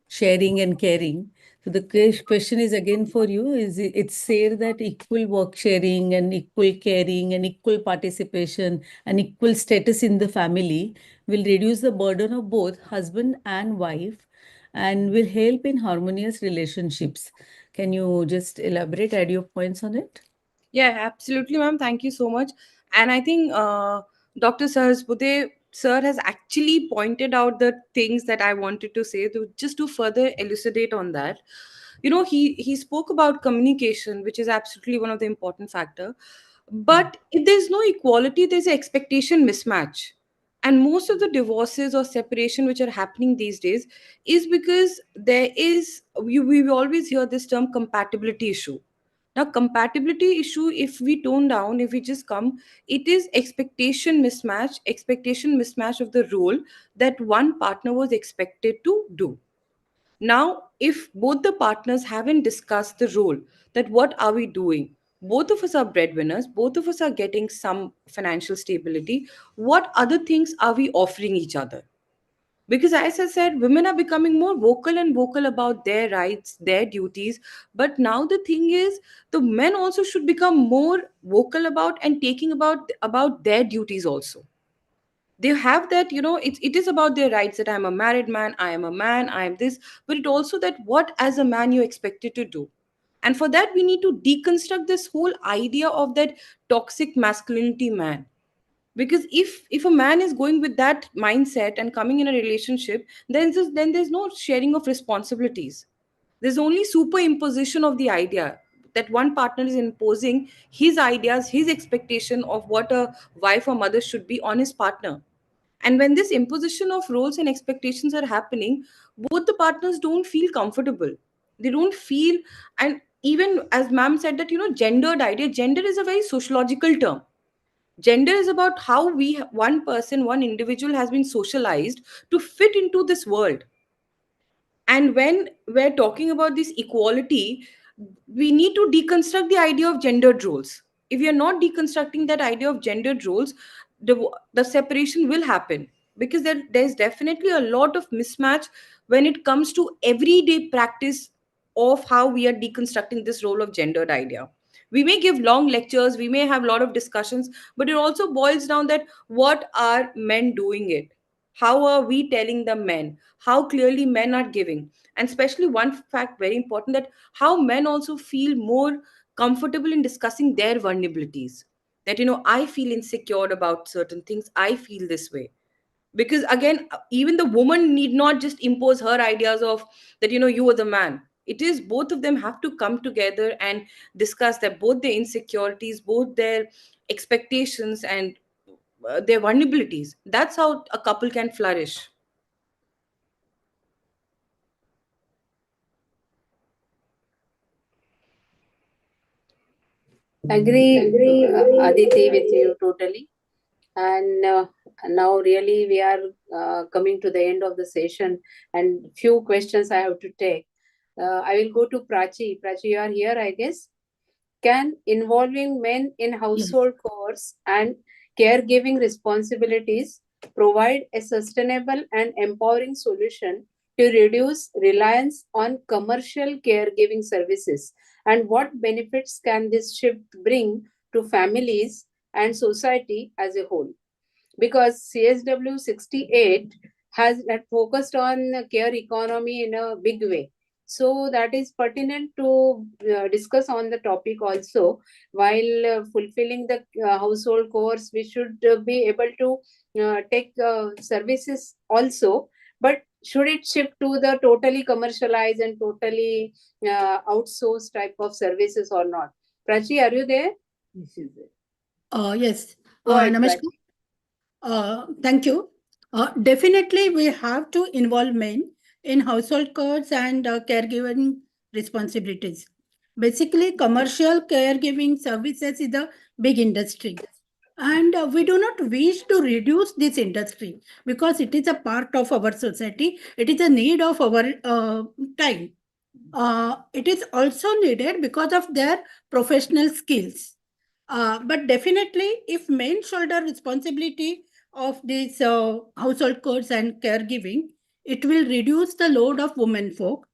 sharing and caring. So the question is again for you, it's said that equal work sharing and equal caring and equal participation and equal status in the family will reduce the burden of both husband and wife and will help in harmonious relationships. Can you just elaborate, add your points on it? Yeah, absolutely, ma'am. Thank you so much. And I think Dr. Saraswati sir has actually pointed out the things that I wanted to say to just to further elucidate on that. You know, he spoke about communication, which is absolutely one of the important factor. But if there's no equality, there's an expectation mismatch. And most of the divorces or separation which are happening these days is because there is we always hear this term compatibility issue. Now, compatibility issue, if we tone down, if we just come, it is expectation mismatch of the role that one partner was expected to do. Now, if both the partners haven't discussed the role, that what are we doing? Both of us are breadwinners, both of us are getting some financial stability. What other things are we offering each other? Because as I said, women are becoming more vocal and vocal about their rights, their duties. But now the thing is, the men also should become more vocal about and taking about their duties also. They have that, it is about their rights, that I'm a married man, I am a man, I am this. But it also that what as a man you're expected to do. And for that we need to deconstruct this whole idea of that toxic masculinity man. Because if a man is going with that mindset and coming in a relationship, then there's no sharing of responsibilities. There's only superimposition of the idea that one partner is imposing his ideas, his expectation of what a wife or mother should be on his partner. And when this imposition of roles and expectations are happening, both the partners don't feel comfortable. They don't feel. And even as ma'am said that, gendered idea, gender is a very sociological term. Gender is about how one person, one individual has been socialized to fit into this world. And when we're talking about this equality, we need to deconstruct the idea of gendered roles. If we are not deconstructing that idea of gendered roles, the separation will happen, because there's definitely a lot of mismatch when it comes to everyday practice of how we are deconstructing this role of gendered idea. We may give long lectures, we may have a lot of discussions, but it also boils down that what are men doing it? How are we telling the men? How clearly men are giving? And especially one fact very important, that how men also feel more comfortable in discussing their vulnerabilities. That, I feel insecure about certain things, I feel this way. Because again, even the woman need not just impose her ideas of that, you are the man. It is both of them have to come together and discuss that both their insecurities, both their expectations, and their vulnerabilities. That's how a couple can flourish. Agree, Aditi, with you totally. And now really we are coming to the end of the session, and few questions I have to take. I will go to Prachi. Prachi, you are here, I guess. Can involving men in household chores and caregiving responsibilities provide a sustainable and empowering solution to reduce reliance on commercial caregiving services? And what benefits can this shift bring to families and society as a whole? Because CSW 68 has focused on care economy in a big way. So that is pertinent to discuss on the topic also. While fulfilling the household chores, we should be able to take services also. But should it shift to the totally commercialized and totally outsourced type of services or not? Prachi, are you there? Yes. Go ahead, Namaskar. Thank you. Definitely, we have to involve men in household chores and caregiving responsibilities. Basically, commercial caregiving services is a big industry. And we do not wish to reduce this industry because it is a part of our society. It is a need of our time. It is also needed because of their professional skills. But definitely, if men shoulder responsibility of these household chores and caregiving, it will reduce the load of women folk,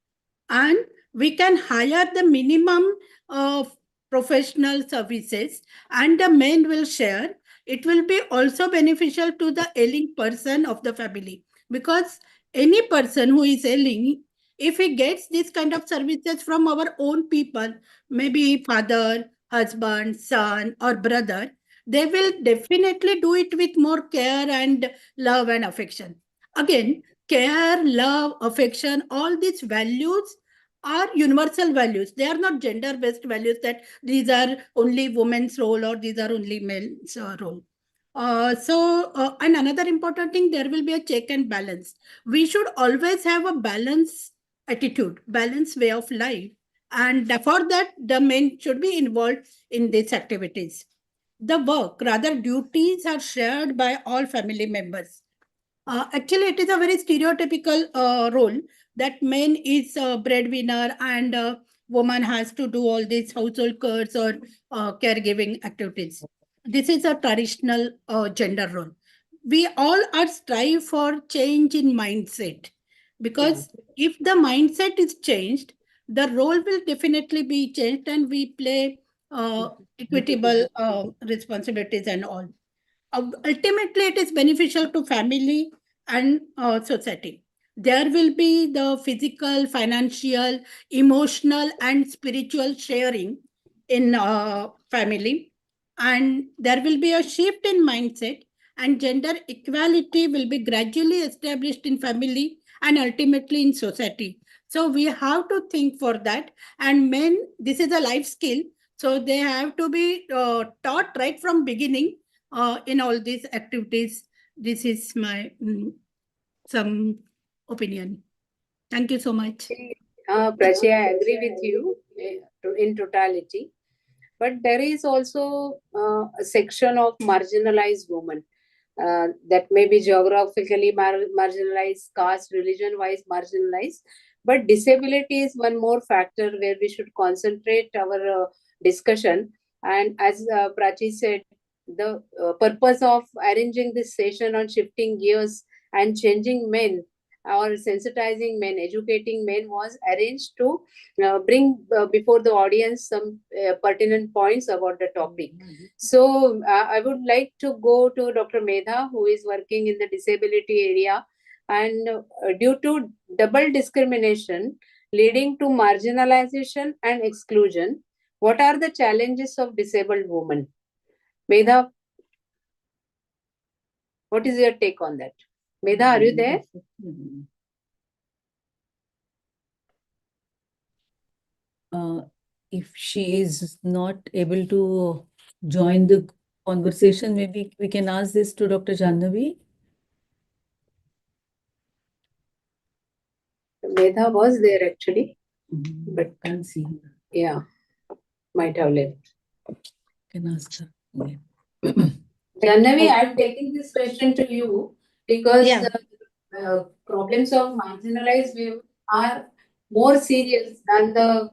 and we can hire the minimum of professional services, and the men will share. It will be also beneficial to the ailing person of the family, because any person who is ailing, if he gets this kind of services from our own people, maybe father, husband, son, or brother, they will definitely do it with more care and love and affection. Again, care, love, affection, all these values are universal values. They are not gender-based values that these are only women's role or these are only men's role. And another important thing, there will be a check and balance. We should always have a balanced attitude, balanced way of life. And for that, the men should be involved in these activities. The work, rather duties, are shared by all family members. Actually, it is a very stereotypical role that man is a breadwinner and woman has to do all these household chores or caregiving activities. This is a traditional gender role. We all are strive for change in mindset, because if the mindset is changed, the role will definitely be changed, and we play equitable responsibilities and all. Ultimately, it is beneficial to family and society. There will be the physical, financial, emotional, and spiritual sharing in family, and there will be a shift in mindset, and gender equality will be gradually established in family and ultimately in society. So we have to think for that. And men, this is a life skill, so they have to be taught right from beginning in all these activities. This is my some opinion. Thank you so much. Prachi, I agree with you in totality. But there is also a section of marginalized women that may be geographically marginalized, caste, religion-wise marginalized. But disability is one more factor where we should concentrate our discussion. And as Prachi said, the purpose of arranging this session on shifting gears and changing men or sensitizing men, educating men was arranged to bring before the audience some pertinent points about the topic. So I would like to go to Dr. Medha, who is working in the disability area. And due to double discrimination leading to marginalization and exclusion, what are the challenges of disabled women? Medha, what is your take on that? Medha, are you there? If she is not able to join the conversation, maybe we can ask this to Dr. Janhavi. Medha was there actually, but Can't see her. yeah, might have left. Can ask her. again. Janhavi, I'm taking this question to you because Yeah. problems of marginalized women are more serious than the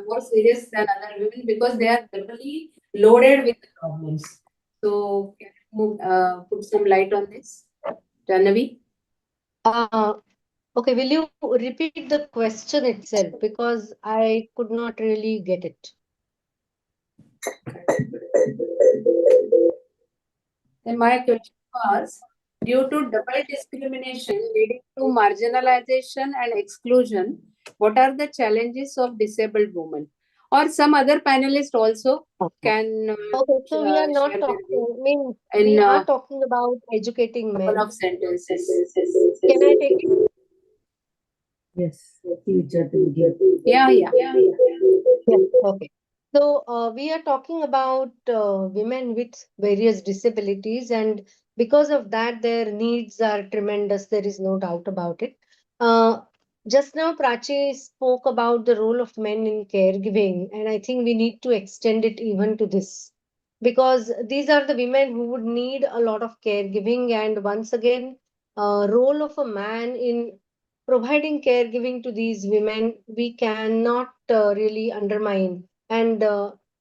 more serious than other women because they are doubly loaded with the problems. So, can you put some light on this, Janhavi? Okay, will you repeat the question itself, because I could not really get it. Then my question was, due to double discrimination leading to marginalization and exclusion, what are the challenges of disabled women? Or some other panelists also can Okay, so we are not share their talking, view I mean, in we are talking about educating couple men. of sentences. Can I take it? Yes. Yeah. Yeah, okay. So we are talking about women with various disabilities, and because of that, their needs are tremendous. There is no doubt about it. Just now, Prachi spoke about the role of men in caregiving, and I think we need to extend it even to this because these are the women who would need a lot of caregiving. And once again, role of a man in providing caregiving to these women, we cannot really undermine. And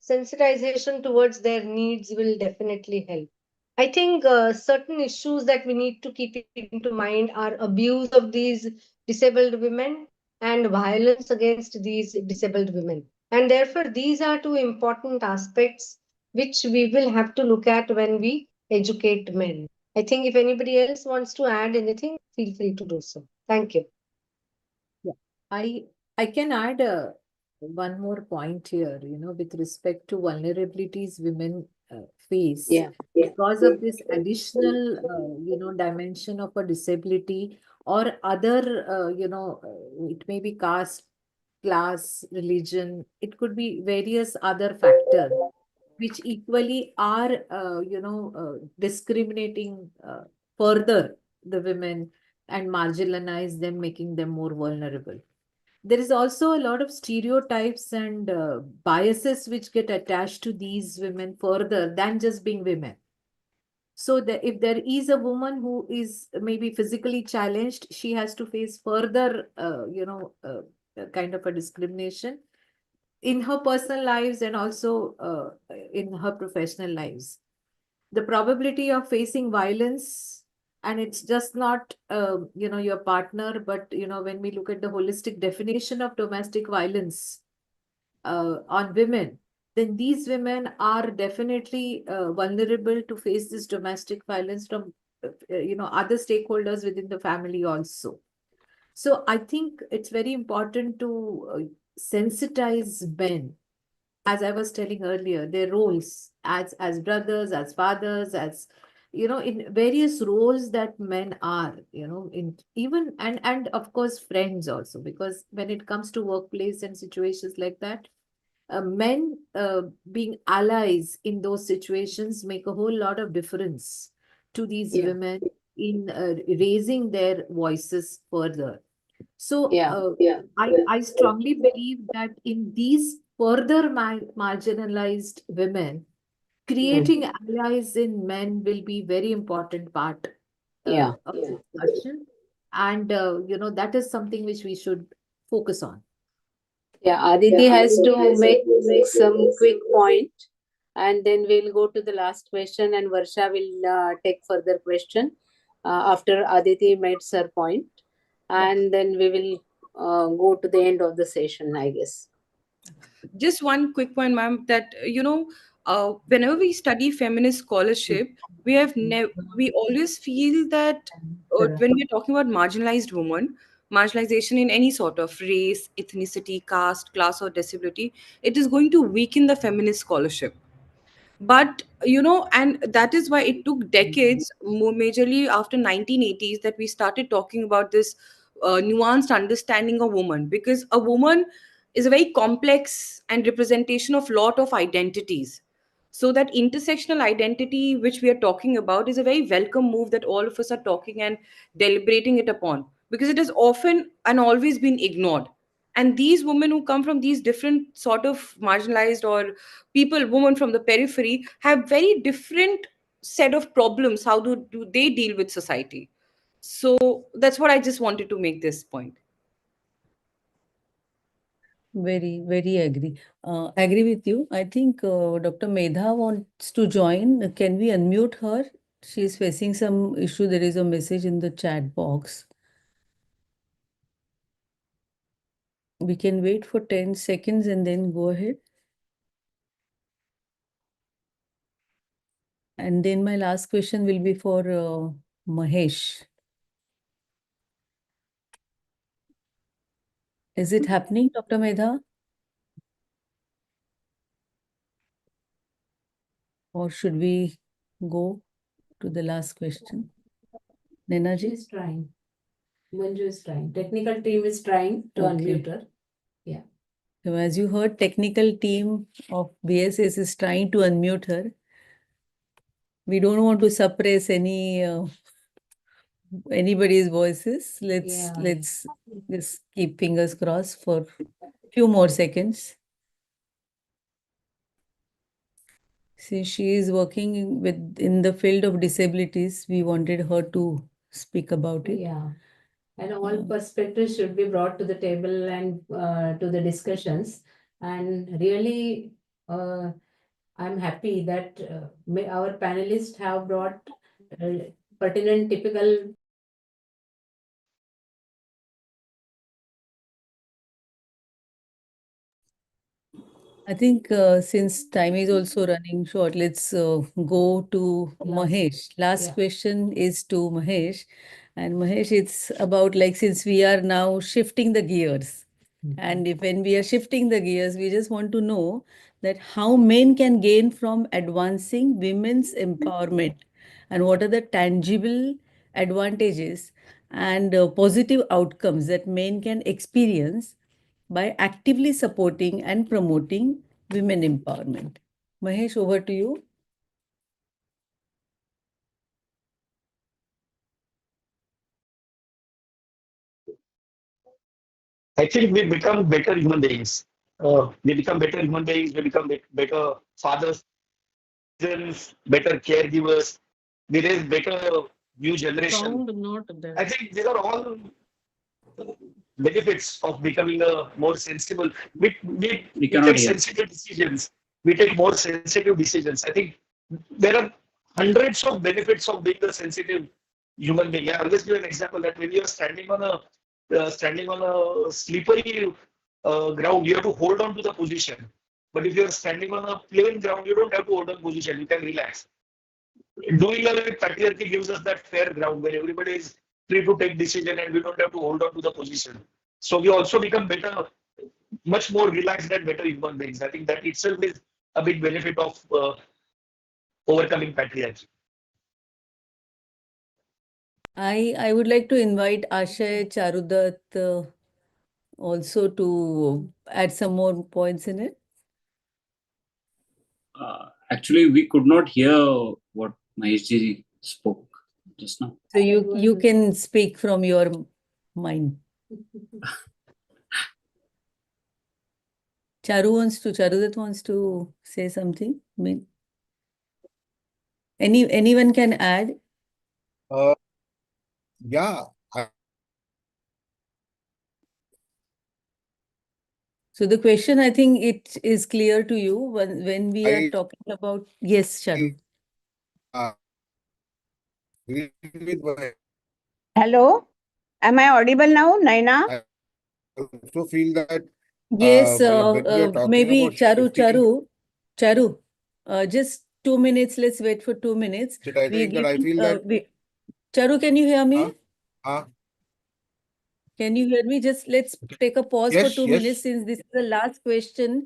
sensitization towards their needs will definitely help. I think certain issues that we need to keep into mind are abuse of these disabled women and violence against these disabled women. And therefore, these are two important aspects which we will have to look at when we educate men. I think if anybody else wants to add anything, feel free to do so. Thank you. Yeah, I can add one more point here, with respect to vulnerabilities women face because of this additional, dimension of a disability or other, it may be caste, class, religion, it could be various other factors which equally are, discriminating further the women and marginalize them, making them more vulnerable. There is also a lot of stereotypes and biases which get attached to these women further than just being women. So that if there is a woman who is maybe physically challenged, she has to face further, kind of a discrimination in her personal lives and also in her professional lives. The probability of facing violence, and it's just not your partner, but when we look at the holistic definition of domestic violence on women, then these women are definitely vulnerable to face this domestic violence from other stakeholders within the family also. So I think it's very important to sensitize men, as I was telling earlier, their roles as brothers, as fathers, as in various roles that men are, in even and of course friends also, because when it comes to workplace and situations like that, men being allies in those situations make a whole lot of difference to these women in raising their voices further. So I strongly believe that in these further marginalized women, creating allies in men will be very important part of the discussion. And that is something which we should focus on. Aditi has to make some quick point, and then we'll go to the last question, and Varsha will take further question after Aditi made her point, and then we will go to the end of the session, I guess. Just one quick point, ma'am, that whenever we study feminist scholarship, we always feel that when we're talking about marginalized women, marginalization in any sort of race, ethnicity, caste, class, or disability, it is going to weaken the feminist scholarship. But and that is why it took decades, more majorly after 1980s, that we started talking about this nuanced understanding of woman, because a woman is a very complex and representation of lot of identities. So that intersectional identity which we are talking about is a very welcome move that all of us are talking and deliberating it upon, because it has often and always been ignored. And these women who come from these different sort of marginalized or people, women from the periphery, have very different set of problems. How do they deal with society? So that's what I just wanted to make this point. Very, very agree. Agree with you. I think Dr. Medha wants to join. Can we unmute her? She's facing some issue. There is a message in the chat box. We can wait for 10 seconds and then go ahead. And then my last question will be for Mahesh. Is it happening, Dr. Medha? Or should we go to the last question? Nenaji? She's trying. Manju is trying. Technical team is trying to unmute her. Yeah. So as you heard, technical team of BSS is trying to unmute her. We don't want to suppress any anybody's voices. Let's just keep fingers crossed for few more seconds. Since she is working in the field of disabilities, we wanted her to speak about it. Yeah, and all perspectives should be brought to the table and to the discussions. And really, I'm happy that our panelists have brought pertinent, typical. I think since time is also running short, let's go to Mahesh. Last Yeah. question is to Mahesh. And Mahesh, it's about like since we are now shifting the gears, and when we are shifting the gears, we just want to know that how men can gain from advancing women's empowerment and what are the tangible advantages and positive outcomes that men can experience by actively supporting and promoting women empowerment. Mahesh, over to you. I think we become better human beings. We become better human beings. We become better fathers, better caregivers. We raise better new generation. I think these are all benefits of becoming a more sensible. We cannot take hear. sensitive decisions. We take more sensitive decisions. I think there are hundreds of benefits of being a sensitive human being. I always give an example that when you are standing on a slippery ground, you have to hold on to the position. But if you are standing on a plain ground, you don't have to hold on position. You can relax. Doing away with patriarchy gives us that fair ground where everybody is free to take decision and we don't have to hold on to the position. So we also become better, much more relaxed and better human beings. I think that itself is a big benefit of overcoming patriarchy. I would like to invite Ashay Charudat also to add some more points in it. Actually, we could not hear what Maheshji spoke just now. So you can speak from your mind. Charudat wants to say something. I mean, anyone can add. Yeah. So the question, I think it is clear to you when we are talking about, yes, Charu. Hello, am I audible now, Naina? I also feel that Yes, when we are talking maybe about shifting, Charu, just 2 minutes. Let's wait for 2 minutes. I think that I feel that Charu, can you hear me? uh, Can you hear me? Just let's take a pause for yes, 2 yes. minutes since this is the last question.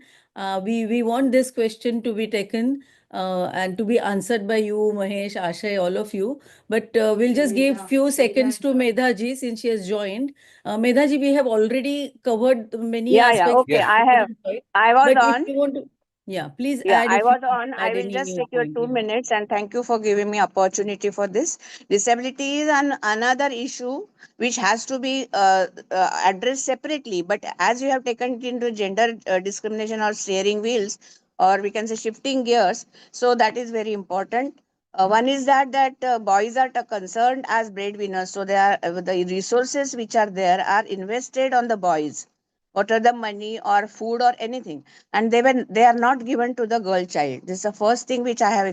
We want this question to be taken and to be answered by you, Mahesh, Ashay, all of you. But we'll just give few seconds to Medha ji since she has joined. Medha ji, we have already covered many Yeah, aspects. okay. Yes. I was But if on. you want to, yeah, please Yeah, add I if you was on. I add will any just new take your point. 2 minutes and thank you for giving me opportunity for this. Disability is another issue which has to be addressed separately. But as you have taken it into gender discrimination or steering wheels, or we can say shifting gears, so that is very important. One is that boys are concerned as breadwinners, so they are the resources which are there are invested on the boys. What are the money or food or anything, and they are not given to the girl child. This is the first thing which I have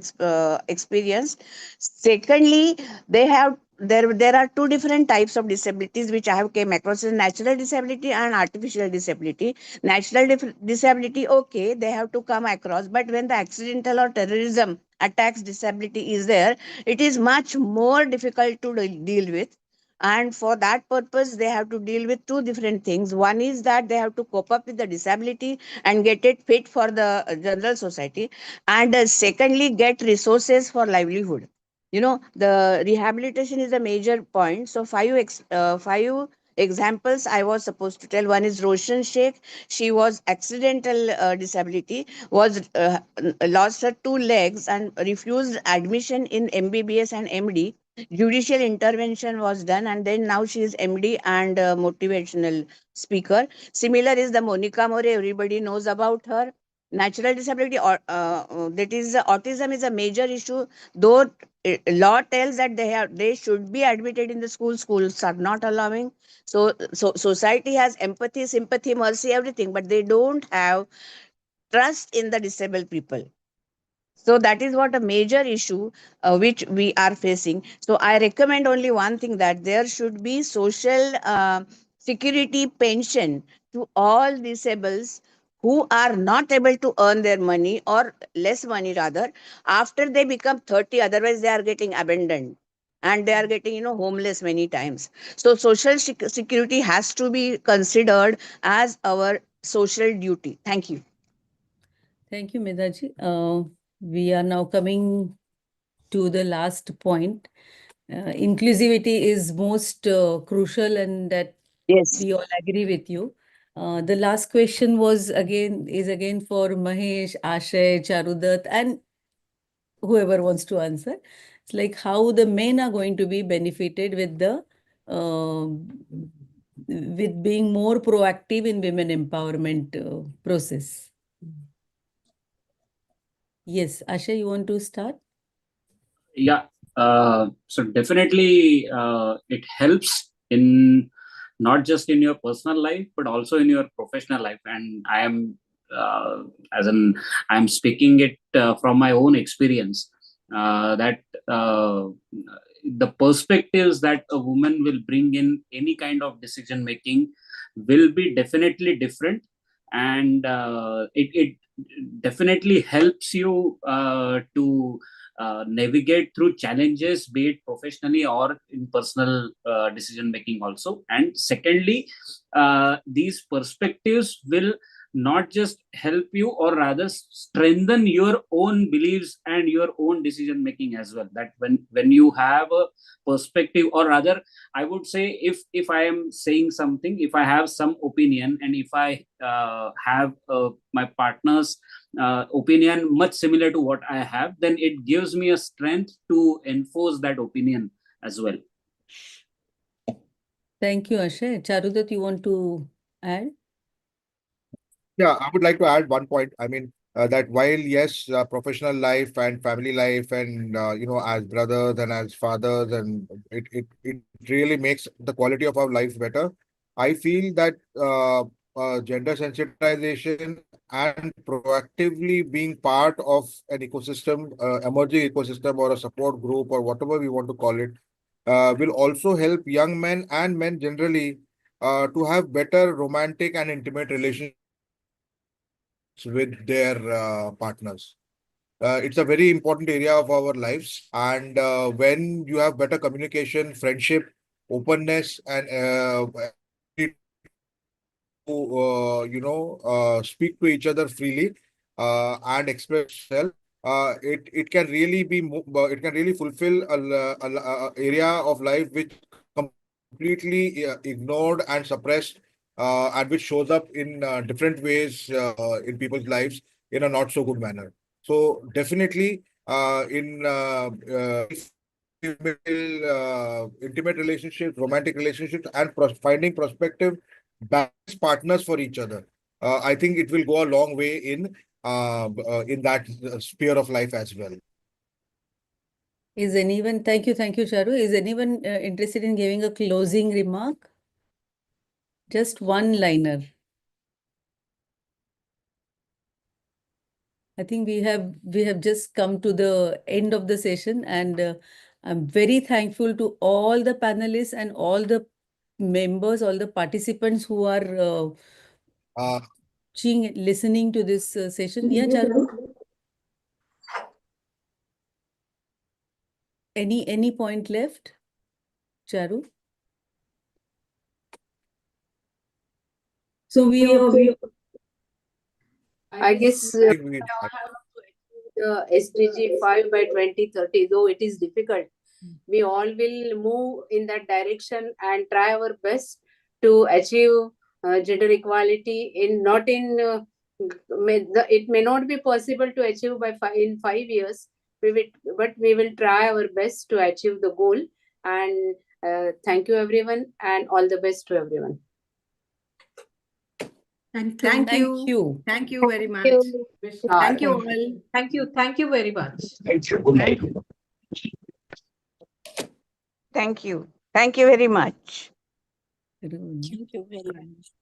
experienced. Secondly, there are two different types of disabilities which I have came across: natural disability and artificial disability. Natural disability, okay, they have to come across, but when the accidental or terrorism attacks disability is there, it is much more difficult to deal with. And for that purpose they have to deal with two different things. One is that they have to cope up with the disability and get it fit for the general society, and secondly get resources for livelihood. The rehabilitation is a major point. So five examples I was supposed to tell. One is Roshan Sheikh. She was accidental disability, was lost her two legs and refused admission in MBBS and MD. judicial intervention was done, and then now she is MD and motivational speaker. Similar is the Monica More, everybody knows about her. Natural disability, or that is autism is a major issue, though law tells that they should be admitted in the schools are not allowing. So society has empathy, sympathy, mercy, everything, but they don't have trust in the disabled people. So that is what a major issue which we are facing. So I recommend only one thing, that there should be social security pension to all disables who are not able to earn their money, or less money rather, after they become 30. Otherwise they are getting abandoned and they are getting homeless many times. So social security has to be considered as our social duty. Thank you. Thank you, Medaji. We are now coming to the last point. Inclusivity is most crucial, and that Yes. we all agree with you. The last question is again for Mahesh, Ashay, Charudat, and whoever wants to answer. It's like how the men are going to be benefited with with being more proactive in women empowerment process. Yes, Asha, you want to start? Yeah. So definitely it helps in not just in your personal life, but also in your professional life. And I am I'm speaking it from my own experience, that the perspectives that a woman will bring in any kind of decision making will be definitely different. And it definitely helps you to navigate through challenges, be it professionally or in personal decision making also. And secondly, these perspectives will not just help you, or rather strengthen your own beliefs and your own decision making as well. That when you have a perspective, or rather I would say, if I am saying something, if I have some opinion, and if I have my partner's opinion much similar to what I have, then it gives me a strength to enforce that opinion as well. Thank you, Ashay. Charudat, you want to add? Yeah, I would like to add one point. I mean, that while yes, professional life and family life, and as brothers and as fathers, and it really makes the quality of our life better. I feel that gender sensitization and proactively being part of an ecosystem, emerging ecosystem, or a support group, or whatever we want to call it, will also help young men and men generally to have better romantic and intimate relationships with their partners. It's a very important area of our lives. And when you have better communication, friendship, openness, and speak to each other freely and express yourself, it can really it can really fulfill a area of life which completely ignored and suppressed, and which shows up in different ways in people's lives in a not so good manner. So definitely in intimate relationships, romantic relationships, and finding prospective balanced partners for each other, I think it will go a long way in that sphere of life as well. Is anyone, thank you, Charu. Is anyone interested in giving a closing remark? Just one liner. I think we have just come to the end of the session, and I'm very thankful to all the panelists and all the members, all the participants who are listening to this session. Yeah, Charu? Any point left, Charu? So I guess the SDG 5 by 2030, though it is difficult, we all will move in that direction and try our best to achieve gender equality. It may not be possible to achieve in 5 years, we will try our best to achieve the goal. And thank you everyone, and all the best to everyone. Thank you. Thank Thank you. you. Thank you very much. Thank you all. Thank you very much. Thank you. Good night. Thank you. Thank you very much. Everyone. Thank you very much.